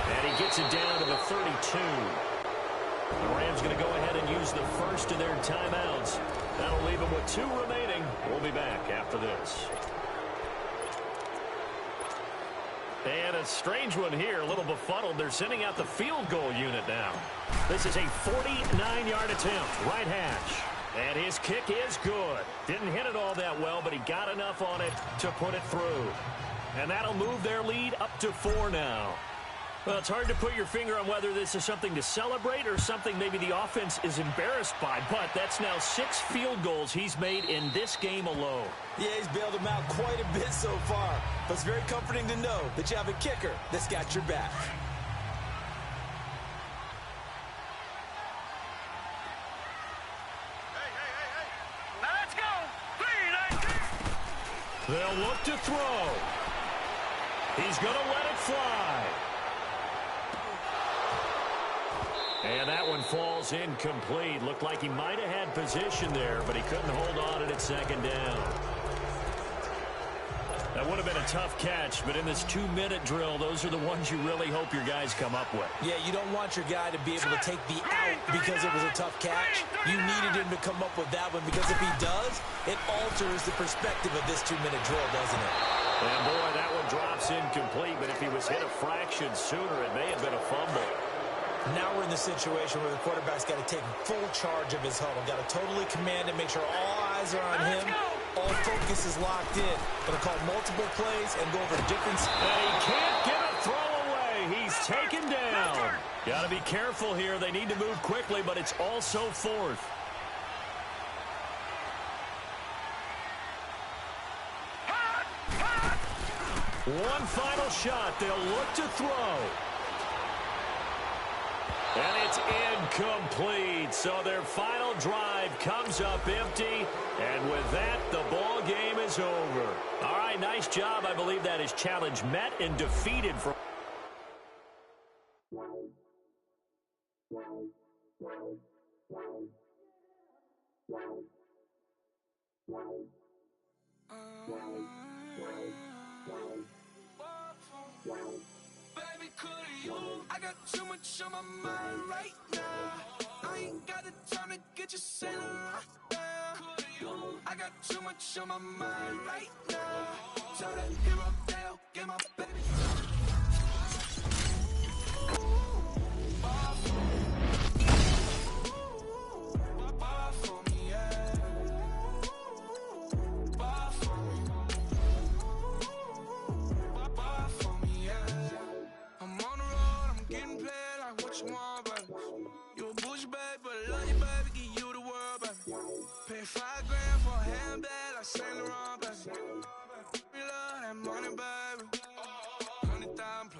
And he gets it down to the 32. The Rams going to go ahead and use the first of their timeouts. That'll leave them with 2 remaining. We'll be back after this. And a strange one here, a little befuddled. They're sending out the field goal unit now. This is a 49-yard attempt, right hash. And his kick is good. Didn't hit it all that well, but he got enough on it to put it through. And that'll move their lead up to 4 now. Well, it's hard to put your finger on whether this is something to celebrate or something maybe the offense is embarrassed by. But that's now 6 field goals he's made in this game alone.
Yeah, he's bailed them out quite a bit so far. But it's very comforting to know that you have a kicker that's got your back.
Let's go.
They'll look to throw. He's going to let it fly. And that one falls incomplete. Looked like he might have had position there, but he couldn't hold on to it at 2nd down. That would have been a tough catch, but in this 2-minute drill, those are the ones you really hope your guys come up with.
Yeah, you don't want your guy to be able to take the out because it was a tough catch. You needed him to come up with that one because if he does, it alters the perspective of this 2-minute drill, doesn't it?
And boy, that one drops incomplete, but if he was hit a fraction sooner, it may have been a fumble.
Now we're in the situation where the quarterback's got to take full charge of his huddle. Got to totally command it, make sure all eyes are on him. All focus is locked in. Going to call multiple plays and go over different...
And he can't get a throw away. He's taken down. Got to be careful here. They need to move quickly, but it's also 4th. One final shot. They'll look to throw. And it's incomplete. So their final drive comes up empty. And with that, the ball game is over. All right, nice job. I believe that is challenge met and defeated from...
Baby, could you? I got too much on my mind right now. I ain't got the time to get you sailing right now. Could you? I got too much on my mind right now. Tell that hero Dale, get my baby.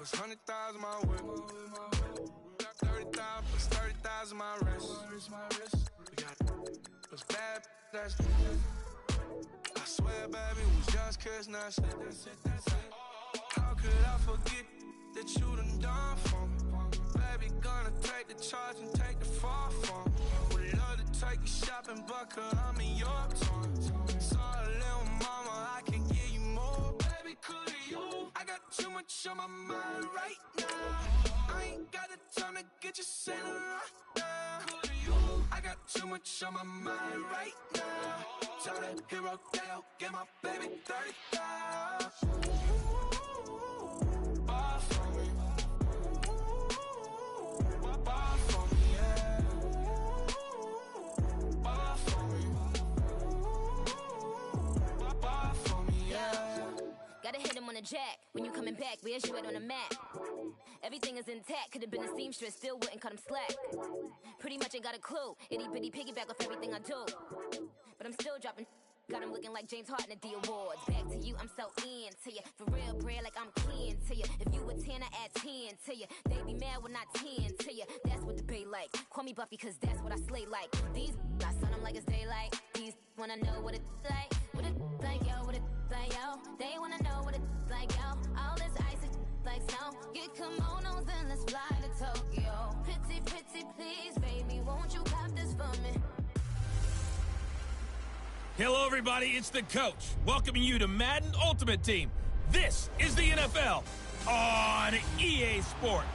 $100,000 my whip. 30,000 plus 30,000 my wrist. We got those bad that's. I swear, baby, it was just kiss, that's it. How could I forget that you done for me? Baby, gonna take the charge and take the fall from me. Would love to take you shopping, but I'm in your time. Sorry, little mama, I can give you more. Baby, could you? I got too much on my mind right now. I ain't got the time to get you sailing right now. Could you? I got too much on my mind right now. Tell that hero Dale, get my baby 30,000. Bar for me. Bar for me, yeah. Bar for me. Bar for me, yeah.
Gotta hit him on the jack. When you coming back, where's you at on the map? Everything is intact. Could've been a seamstress, still wouldn't cut him slack. Pretty much ain't got a clue. Itty bitty piggyback off everything I do. But I'm still dropping. Got him looking like James Harden at the awards. Back to you, I'm so into you. For real, bread, like I'm kin to you. If you a 10, I add 10 to you. They be mad when I 10 to you. That's what the bay like. Call me Buffy, cause that's what I slay like. These, I son them like it's daylight. These wanna know what it's like. What it's like, yo, what it's like, yo. They wanna know what it's like, yo. All this ice is like snow. Get kimonos and let's fly to Tokyo. Pretty, pretty, please, baby, won't you cop this for me?
Hello, everybody. It's the coach welcoming you to Madden Ultimate Team. This is the NFL on EA Sports.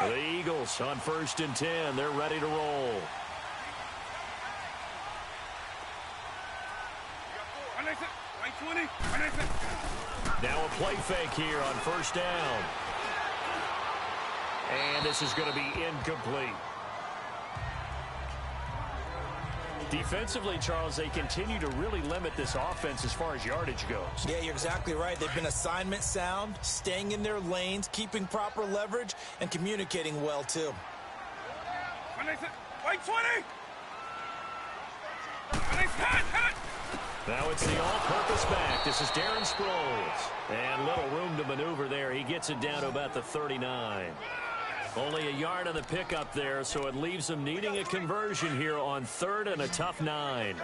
The Eagles on 1st and 10. They're ready to roll. Now a play fake here on 1st down. And this is going to be incomplete. Defensively, Charles, they continue to really limit this offense as far as yardage goes.
Yeah, you're exactly right. They've been assignment sound, staying in their lanes, keeping proper leverage, and communicating well, too.
Now it's the all-purpose back. This is Darren Sproles. And little room to maneuver there. He gets it down to about the 39. Only a yard on the pickup there, so it leaves them needing a conversion here on 3rd and a tough 9.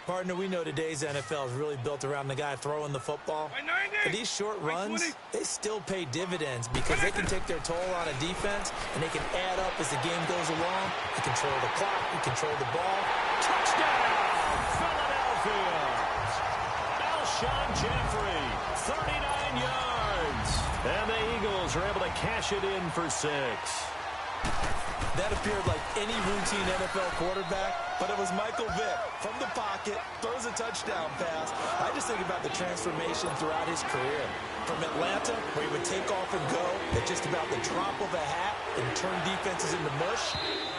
Partner, we know today's NFL is really built around the guy throwing the football. But these short runs, they still pay dividends because they can take their toll on a defense, and they can add up as the game goes along. You control the clock, you control the ball.
Touchdown, Philadelphia! Alshon Jeffrey, 39 yards. And the Eagles are able to cash it in for 6.
That appeared like any routine NFL quarterback, but it was Michael Vick from the pocket, throws a touchdown pass. I just think about the transformation throughout his career. From Atlanta, where he would take off and go at just about the drop of a hat and turn defenses into mush.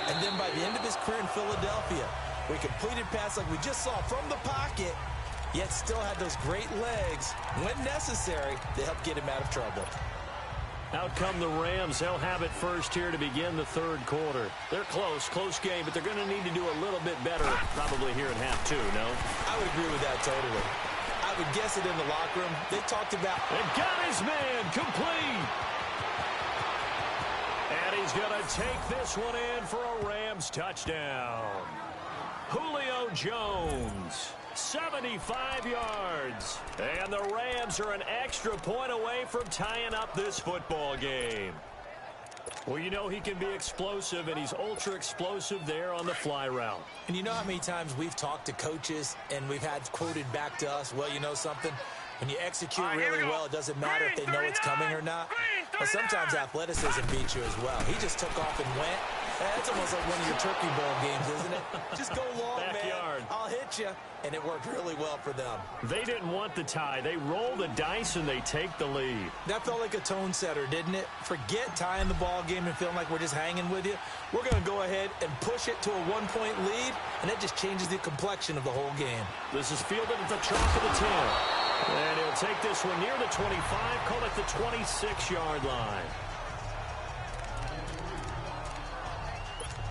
And then by the end of his career in Philadelphia, where he completed pass like we just saw from the pocket, yet still had those great legs, when necessary, to help get him out of trouble.
Out come the Rams. They'll have it first here to begin the third quarter. They're close game, but they're going to need to do a little bit better probably here at half two, no?
I would agree with that totally. I would guess it in the locker room. They talked about...
And got his man complete. And he's going to take this one in for a Rams touchdown. Julio Jones, 75 yards. And the Rams are an extra point away from tying up this football game. Well, you know he can be explosive, and he's ultra-explosive there on the fly route.
And you know how many times we've talked to coaches and we've had quoted back to us, well, you know something? When you execute really well, it doesn't matter if they know it's coming or not. But sometimes athleticism beats you as well. He just took off and went. That's almost like one of your Turkey Bowl games, isn't it? Just go long,
Backyard.
man. I'll hit you. And it worked really well for them.
They didn't want the tie. They roll the dice and they take the lead.
That felt like a tone setter, didn't it? Forget tying the ball game and feeling like we're just hanging with you. We're going to go ahead and push it to a one-point lead, and that just changes the complexion of the whole game.
This is fielded at the chalk of the 10. And he'll take this one near the 25, call it the 26-yard line.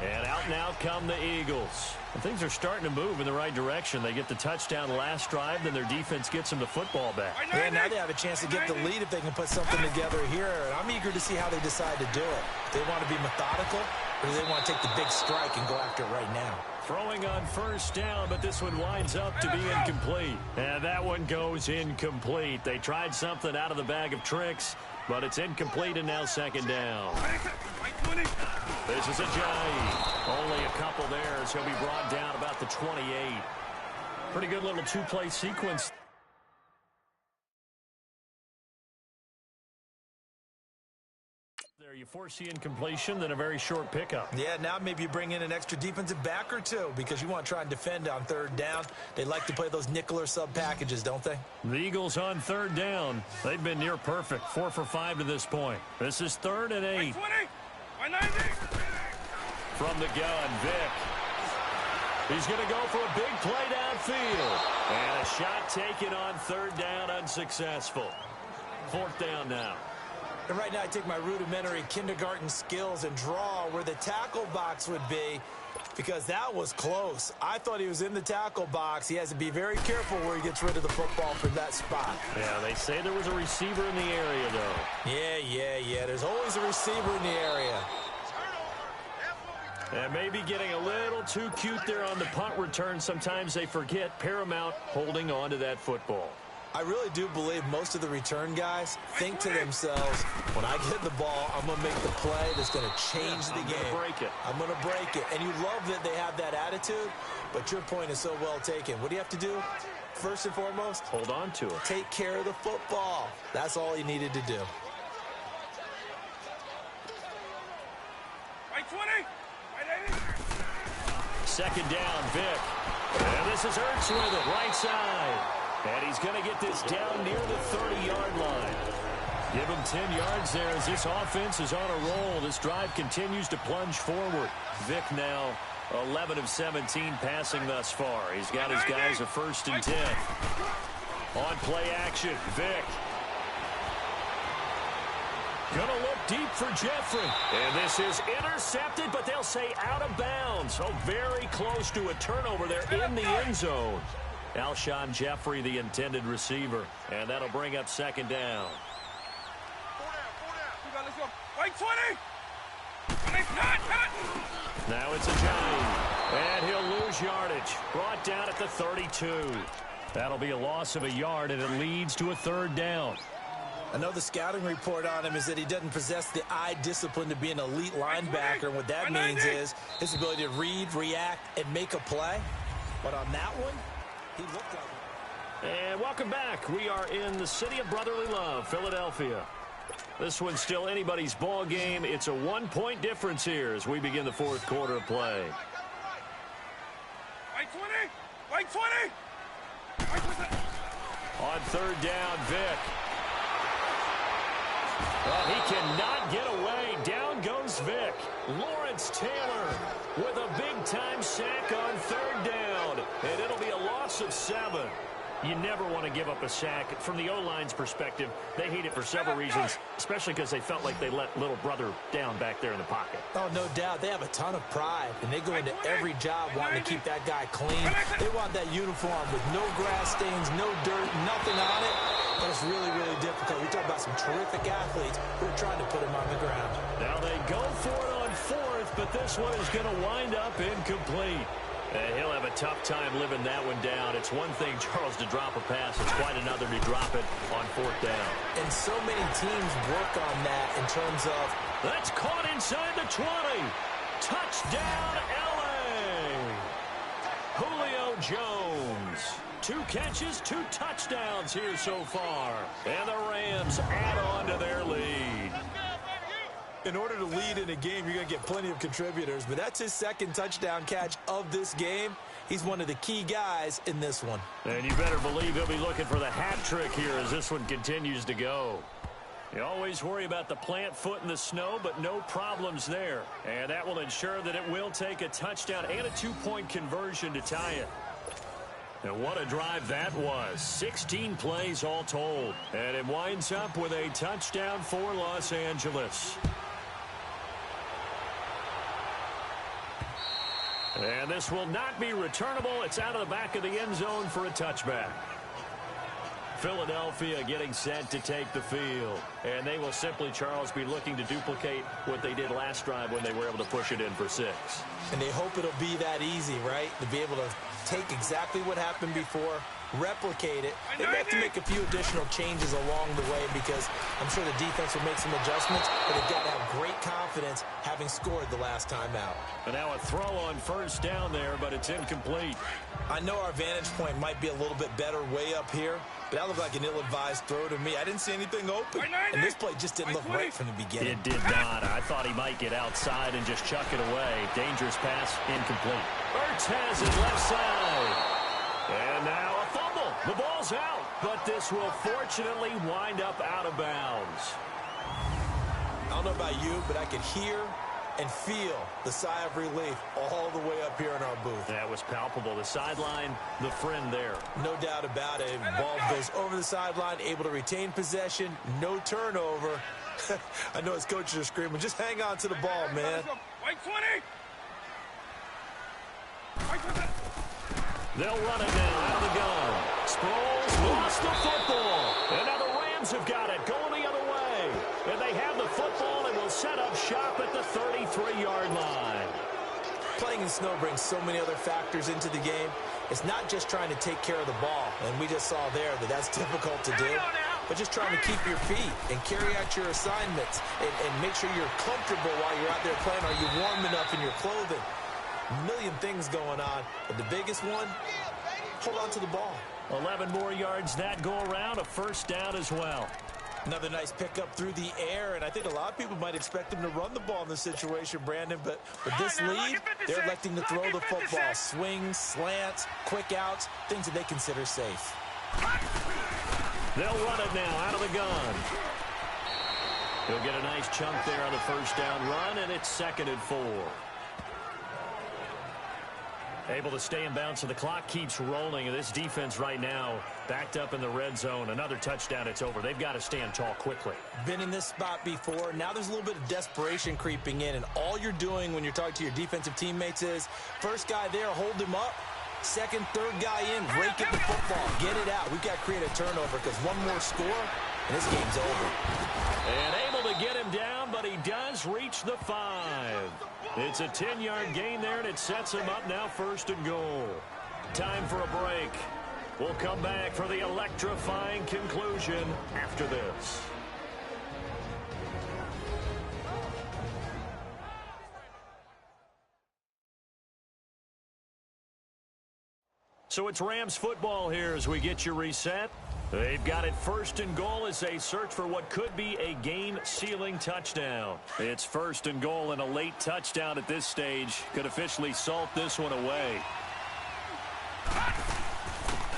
And out now come the Eagles. And things are starting to move in the right direction. They get the touchdown last drive, then their defense gets them the football back.
Yeah, now they have a chance to get the lead if they can put something together here. And I'm eager to see how they decide to do it. Do they want to be methodical, or do they want to take the big strike and go after it right now?
Throwing on first down, but this one winds up to be incomplete. And that one goes incomplete. They tried something out of the bag of tricks, but it's incomplete and now second down. This is Ajayi. Only a couple there as he'll be brought down about the 28. Pretty good little two-play sequence. There you foresee incompletion, then a very short pickup.
Yeah, now maybe you bring in an extra defensive back or two because you want to try and defend on third down. They like to play those nickel or sub packages, don't they?
The Eagles on third down. They've been near perfect, 4 for 5 to this point. This is 3rd and 8. From the gun, Vick. He's going to go for a big play downfield. And a shot taken on third down, unsuccessful. 4th down now.
And right now I take my rudimentary kindergarten skills and draw where the tackle box would be because that was close. I thought he was in the tackle box. He has to be very careful where he gets rid of the football from that spot.
Yeah, they say there was a receiver in the area, though.
Yeah. There's always a receiver in the area.
And maybe getting a little too cute there on the punt return. Sometimes they forget Paramount holding on to that football.
I really do believe most of the return guys think to themselves, when I get the ball, I'm going to make the play that's going to change the game. I'm going to break it. And you love that they have that attitude, but your point is so well taken. What do you have to do? First and foremost,
hold on to it.
Take care of the football. That's all he needed to do.
Second down, Vick. And this is Ertz with it, right side. And he's going to get this down near the 30-yard line. Give him 10 yards there as this offense is on a roll. This drive continues to plunge forward. Vick now 11 of 17 passing thus far. He's got his guys a 1st and 10. On play action, Vick. Gonna look deep for Jeffrey. And this is intercepted, but they'll say out of bounds. So very close to a turnover there in the end zone. Alshon Jeffrey, the intended receiver. And that'll bring up second down. Now it's Ajayi. And he'll lose yardage. Brought down at the 32. That'll be a loss of a yard, and it leads to a 3rd down.
I know the scouting report on him is that he doesn't possess the eye discipline to be an elite linebacker. And what that means is his ability to read, react, and make a play. But on that one, he looked like it.
And welcome back. We are in the city of brotherly love, Philadelphia. This one's still anybody's ball game. It's a 1-point difference here as we begin the 4th quarter of play. On 3rd down, Vick. Well, he cannot get away. Down goes Vick. Lawrence Taylor with a big-time sack on 3rd down. And it'll be a loss of 7. You never want to give up a sack. From the O-line's perspective, they hate it for several reasons, especially because they felt like they let little brother down back there in the pocket.
Oh, no doubt. They have a ton of pride, and they go into every job wanting to keep that guy clean. They want that uniform with no grass stains, no dirt, nothing on it. But it's really, really difficult. You're talking about some terrific athletes who are trying to put him on the ground.
Now they go for it on fourth, but this one is going to wind up incomplete. He'll have a tough time living that one down. It's one thing, Charles, to drop a pass. It's quite another to drop it on fourth down.
And so many teams work on that in terms of...
That's caught inside the 20. Touchdown, L.A. Julio Jones. 2 catches, 2 touchdowns here so far. And the Rams add on to their lead.
In order to lead in a game, you're going to get plenty of contributors, but that's his second touchdown catch of this game. He's one of the key guys in this one.
And you better believe he'll be looking for the hat trick here as this one continues to go. You always worry about the plant foot in the snow, but no problems there. And that will ensure that it will take a touchdown and a 2-point conversion to tie it. And what a drive that was. 16 plays all told. And it winds up with a touchdown for Los Angeles. And this will not be returnable. It's out of the back of the end zone for a touchback. Philadelphia getting set to take the field. And they will simply, Charles, be looking to duplicate what they did last drive when they were able to push it in for 6.
And they hope it'll be that easy, right? To be able to take exactly what happened before, replicate it. They have to make a few additional changes along the way because I'm sure the defense will make some adjustments, but they've got to have great confidence having scored the last time out.
And now a throw on first down there, but it's incomplete.
I know our vantage point might be a little bit better way up here, but that looked like an ill-advised throw to me. I didn't see anything open, and this play just didn't look right from the beginning.
It did not. I thought he might get outside and just chuck it away. Dangerous pass, incomplete. Ertz has it left side. And now a fumble. The ball's out, but this will fortunately wind up out of bounds.
I don't know about you, but I could hear and feel the sigh of relief all the way up here in our booth.
That was palpable. The sideline, the friend there.
No doubt about it. Ball goes over the sideline, able to retain possession, no turnover. I know his coaches are screaming, just hang on to the ball, man.
They'll run it now out of the gun. Sproles lost the football. And now the Rams have got it going the other way. And they have the football and will set up shop at the 33-yard line.
Playing in snow brings so many other factors into the game. It's not just trying to take care of the ball, and we just saw there that that's difficult to do, but just trying to keep your feet and carry out your assignments and make sure you're comfortable while you're out there playing. Are you warm enough in your clothing? A million things going on, but the biggest one, hold on to the ball.
11 more yards that go around, a first down as well.
Another nice pickup through the air, and I think a lot of people might expect them to run the ball in this situation, Brandon, but with this lead, they're electing to throw the football. Swings, slants, quick outs, things that they consider safe.
They'll run it now out of the gun. He'll get a nice chunk there on the first down run, and it's 2nd and 4. Able to stay in bounds, so the clock keeps rolling. And this defense right now backed up in the red zone. Another touchdown, it's over. They've got to stand tall quickly.
Been in this spot before. Now there's a little bit of desperation creeping in. And all you're doing when you're talking to your defensive teammates is, first guy there, hold him up. Second, third guy in, rake at the football. Get it out. We've got to create a turnover because one more score, and this game's over.
And able to get him down, but he does reach the 5. It's a 10-yard gain there, and it sets him up now 1st and goal. Time for a break. We'll come back for the electrifying conclusion after this. So it's Rams football here as we get you reset. They've got it 1st and goal as they search for what could be a game-sealing touchdown. It's 1st and goal, and a late touchdown at this stage could officially salt this one away.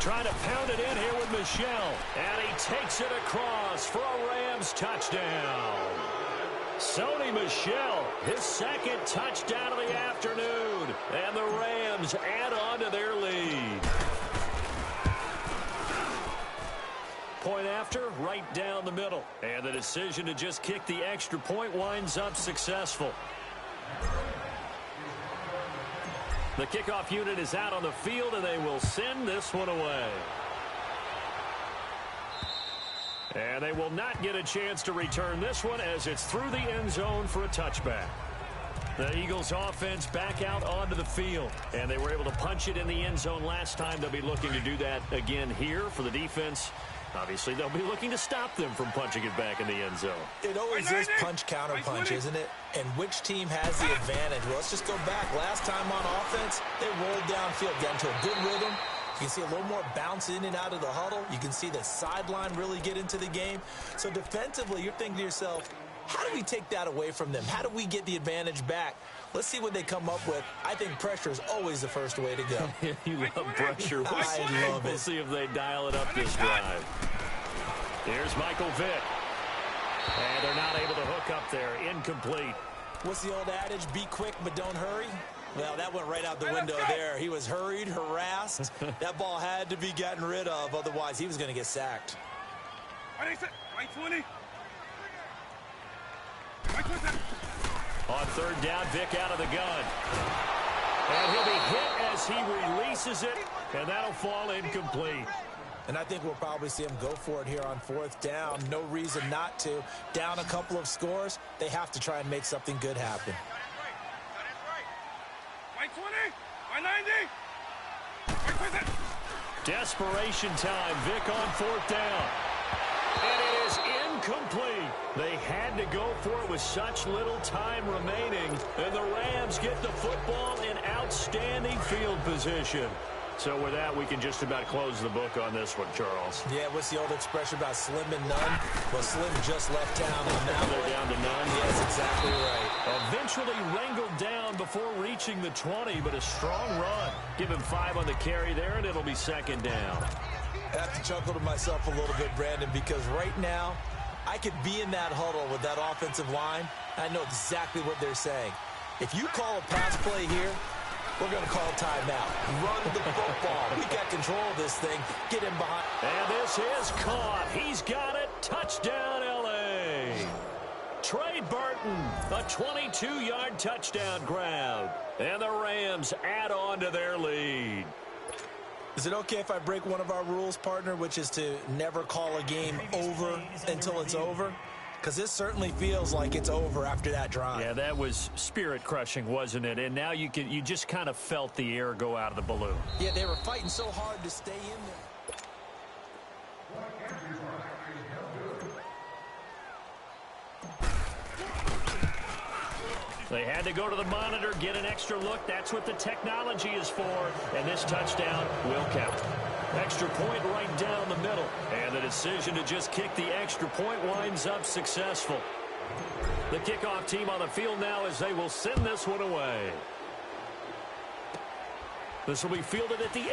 Trying to pound it in here with Michel, and he takes it across for a Rams touchdown. Sony Michel, his 2nd touchdown of the afternoon, and the Rams add on to their lead. point after, right down the middle. And the decision to just kick the extra point winds up successful. The kickoff unit is out on the field, and they will send this one away. And they will not get a chance to return this one as it's through the end zone for a touchback. The Eagles offense back out onto the field, and they were able to punch it in the end zone last time. They'll be looking to do that again here for the defense. Obviously, they'll be looking to stop them from punching it back in the end zone.
It always is punch-counter-punch, isn't it? And which team has the advantage? Well, let's just go back. Last time on offense, they rolled downfield, got into a good rhythm. You can see a little more bounce in and out of the huddle. You can see the sideline really get into the game. So defensively, you're thinking to yourself, how do we take that away from them? How do we get the advantage back? Let's see what they come up with. I think pressure is always the first way to go.
You love pressure.
I love it.
We'll see if they dial it up this drive. Here's Michael Vick. And they're not able to hook up there. Incomplete.
What's the old adage? Be quick, but don't hurry. Well, that went right out the window there. He was hurried, harassed. That ball had to be gotten rid of. Otherwise, he was going to get sacked.
On third down, Vick out of the gun. And he'll be hit as he releases it, and that'll fall incomplete.
And I think we'll probably see him go for it here on fourth down. No reason not to. Down a couple of scores, they have to try and make something good happen.
Desperation time. Vick on fourth down. And it is incomplete. They had to go for it with such little time remaining. And the Rams get the football in outstanding field position. So with that, we can just about close the book on this one, Charles.
Yeah, what's the old expression about slim and none? Well, Slim just left town, and now
they're down to none.
Yes, exactly right.
Eventually wrangled down before reaching the 20, but a strong run. Give him 5 on the carry there, and it'll be second down.
I have to chuckle to myself a little bit, Brandon, because right now, I could be in that huddle with that offensive line. I know exactly what they're saying. If you call a pass play here, we're going to call timeout. Run the football. We got control of this thing. Get him behind.
And this is caught. He's got it. Touchdown, L.A. Trey Burton, a 22-yard touchdown grab. And the Rams add on to their lead.
Is it okay if I break one of our rules, partner, which is to never call a game over until it's over? Because this certainly feels like it's over after that drive.
Yeah, that was spirit-crushing, wasn't it? And now you just kind of felt the air go out of the balloon.
Yeah, they were fighting so hard to stay in there.
They had to go to the monitor, get an extra look. That's what the technology is for. And this touchdown will count. Extra point right down the middle. And the decision to just kick the extra point winds up successful. The kickoff team on the field now as they will send this one away. This will be fielded at the 8.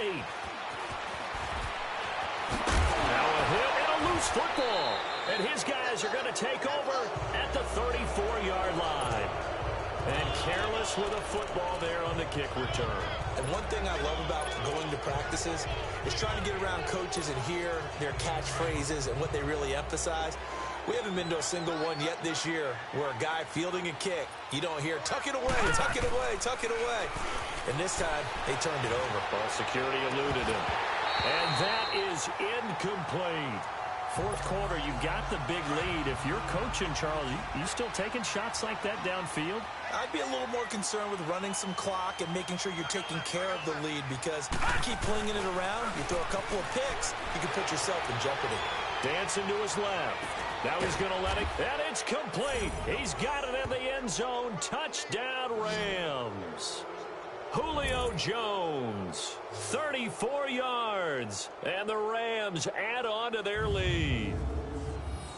Now a hit and a loose football. And his guys are going to take over at the 34-yard line. And careless with a football there on the kick return.
And one thing I love about going to practices is trying to get around coaches and hear their catchphrases and what they really emphasize. We haven't been to a single one yet this year where a guy fielding a kick, you don't hear, tuck it away, tuck it away, tuck it away. And this time, they turned it over.
Well, security eluded him. And that is incomplete. Fourth quarter, you got the big lead. If you're coaching, Charles, you still taking shots like that downfield?
I'd be a little more concerned with running some clock and making sure you're taking care of the lead, because you keep flinging it around, you throw a couple of picks, you can put yourself in jeopardy.
Dancing to his left. Now he's going to let it, and it's complete. He's got it in the end zone. Touchdown, Rams. Julio Jones, 34 yards, and the Rams add on to their lead.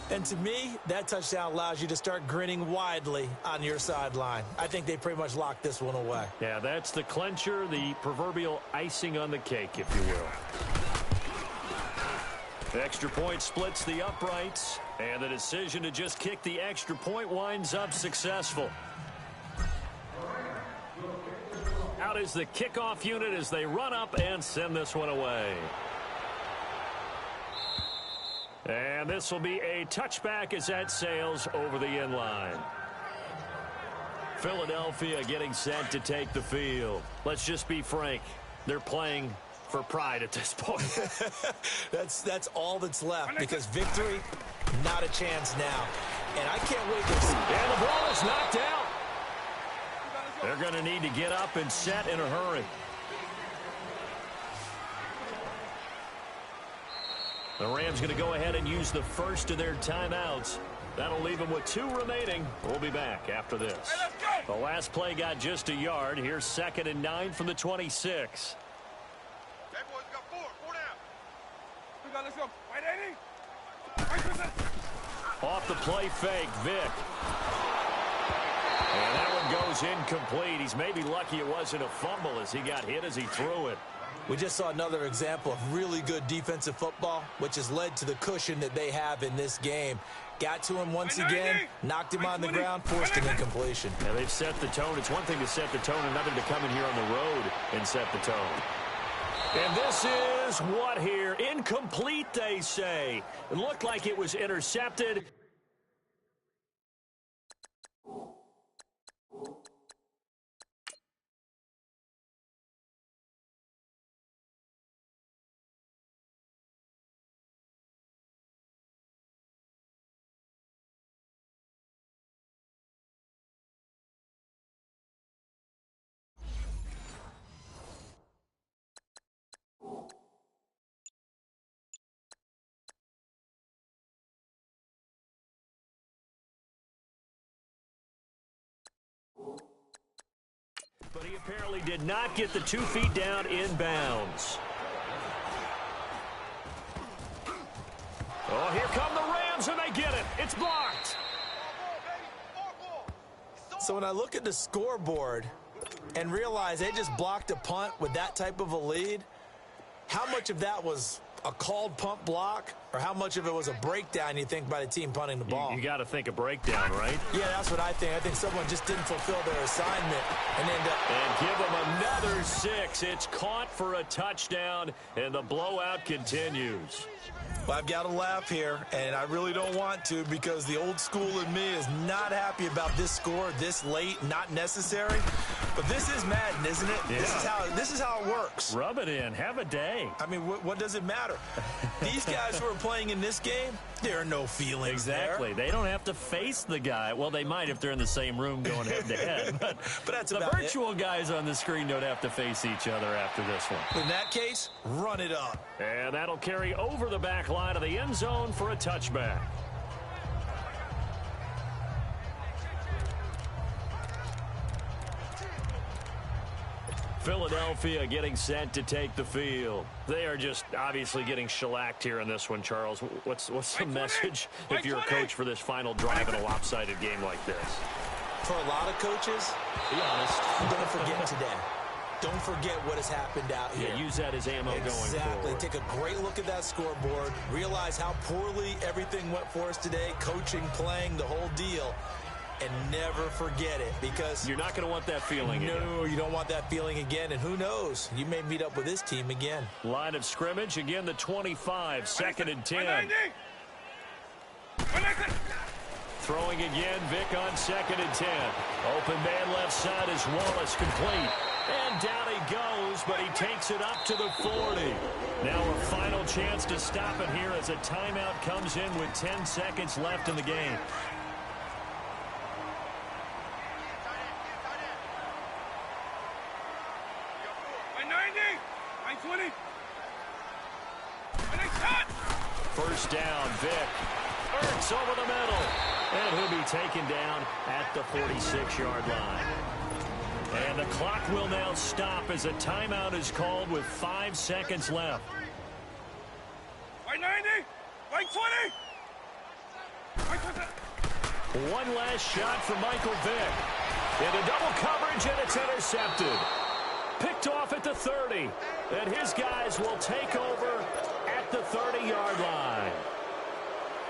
And to me, that touchdown allows you to start grinning widely on your sideline. I think they pretty much locked this one away.
Yeah, that's the clincher, the proverbial icing on the cake, if you will. The extra point splits the uprights, and the decision to just kick the extra point winds up successful. Out is the kickoff unit as they run up and send this one away. And this will be a touchback as that sails over the inline. Philadelphia getting set to take the field. Let's just be frank. They're playing for pride at this point.
That's all that's left, because victory, not a chance now. And I can't wait to see.
And the ball is knocked out. They're going to need to get up and set in a hurry. The Rams going to go ahead and use the first of their timeouts. That'll leave them with 2 remaining. We'll be back after this.
Hey,
the last play got just a yard. Here's 2nd and 9 from the 26.
Hey, boys, got 4 down. We got, let's go. Right, 80.
Off the play fake, Vic. And that one goes incomplete. He's maybe lucky it wasn't a fumble as he got hit as he threw it.
We just saw another example of really good defensive football, which has led to the cushion that they have in this game. Got to him once again, knocked him on the ground, forced an incompletion.
Yeah, they've set the tone. It's one thing to set the tone, another to come in here on the road and set the tone. And this is what here? Incomplete, they say. It looked like it was intercepted. But he apparently did not get the 2 feet down in bounds. Oh, here come the Rams, and they get it. It's blocked.
So when I look at the scoreboard and realize they just blocked a punt with that type of a lead, how much of that was a called punt block, or how much of it was a breakdown, you think, by the team punting the ball?
You got to think a breakdown, right?
Yeah, that's what I think. I think someone just didn't fulfill their assignment and end up...
And give them another 6. It's caught for a touchdown, and the blowout continues.
Well, I've got to laugh here, and I really don't want to, because the old school in me is not happy about this score this late, not necessary. But this is Madden, isn't it? Yeah. This is how it works.
Rub it in. Have a day.
I mean, what does it matter? These guys who are playing in this game, there are no feelings
Exactly.
there.
They don't have to face the guy. Well, they might if they're in the same room going head-to-head. But
that's
the
about
virtual guys on the screen don't have to face each other after this one.
In that case, run it up.
And that'll carry over the back line of the end zone for a touchback. Philadelphia getting set to take the field. They are just obviously getting shellacked here in this one, Charles. What's the message if you're a coach for this final drive in a lopsided game like this?
For a lot of coaches, be honest, don't forget today. Don't forget what has happened out here.
Yeah, use that as ammo going forward.
Exactly. Take a great look at that scoreboard. Realize how poorly everything went for us today. Coaching, playing, the whole deal. And never forget it, because
you're not going to want that feeling again.
No, you don't want that feeling again. And who knows? You may meet up with this team again.
Line of scrimmage, again the 25, 2nd and 10. Throwing again, Vic on 2nd and 10. Open man left side is Wallace, complete. And down he goes, but he takes it up to the 40. Now a final chance to stop it here as a timeout comes in with 10 seconds left in the game. First down, Vic. Ertz over the middle. And he'll be taken down at the 46-yard line. And the clock will now stop as a timeout is called with 5 seconds left.
Right 90, right 20.
One last shot for Michael Vick. Into double coverage, and it's intercepted. Picked off at the 30. And his guys will take over at the 30-yard line.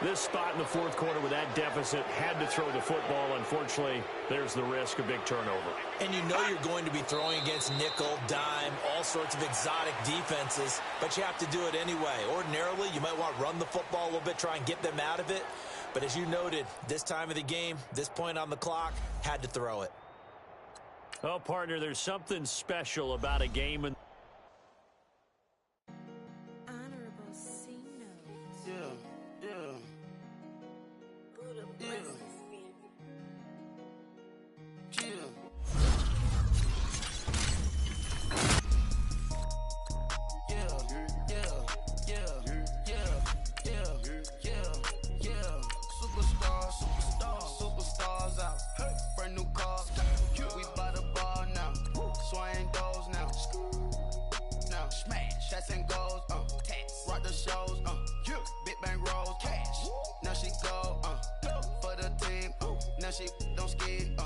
This spot in the fourth quarter with that deficit, had to throw the football. Unfortunately, there's the risk of big turnover.
And you know you're going to be throwing against nickel, dime, all sorts of exotic defenses, but you have to do it anyway. Ordinarily, you might want to run the football a little bit, try and get them out of it. But as you noted, this time of the game, this point on the clock, had to throw it.
Oh, partner, there's something special about a game.
Honorable C notes.
Yeah. Superstars out. Brand new cars. We buy the ball now. Swing doors now. Now smash. Shots and goals. Rock the shows. Big bang rolls. Cash. Now she go. For the team. Now she don't skid.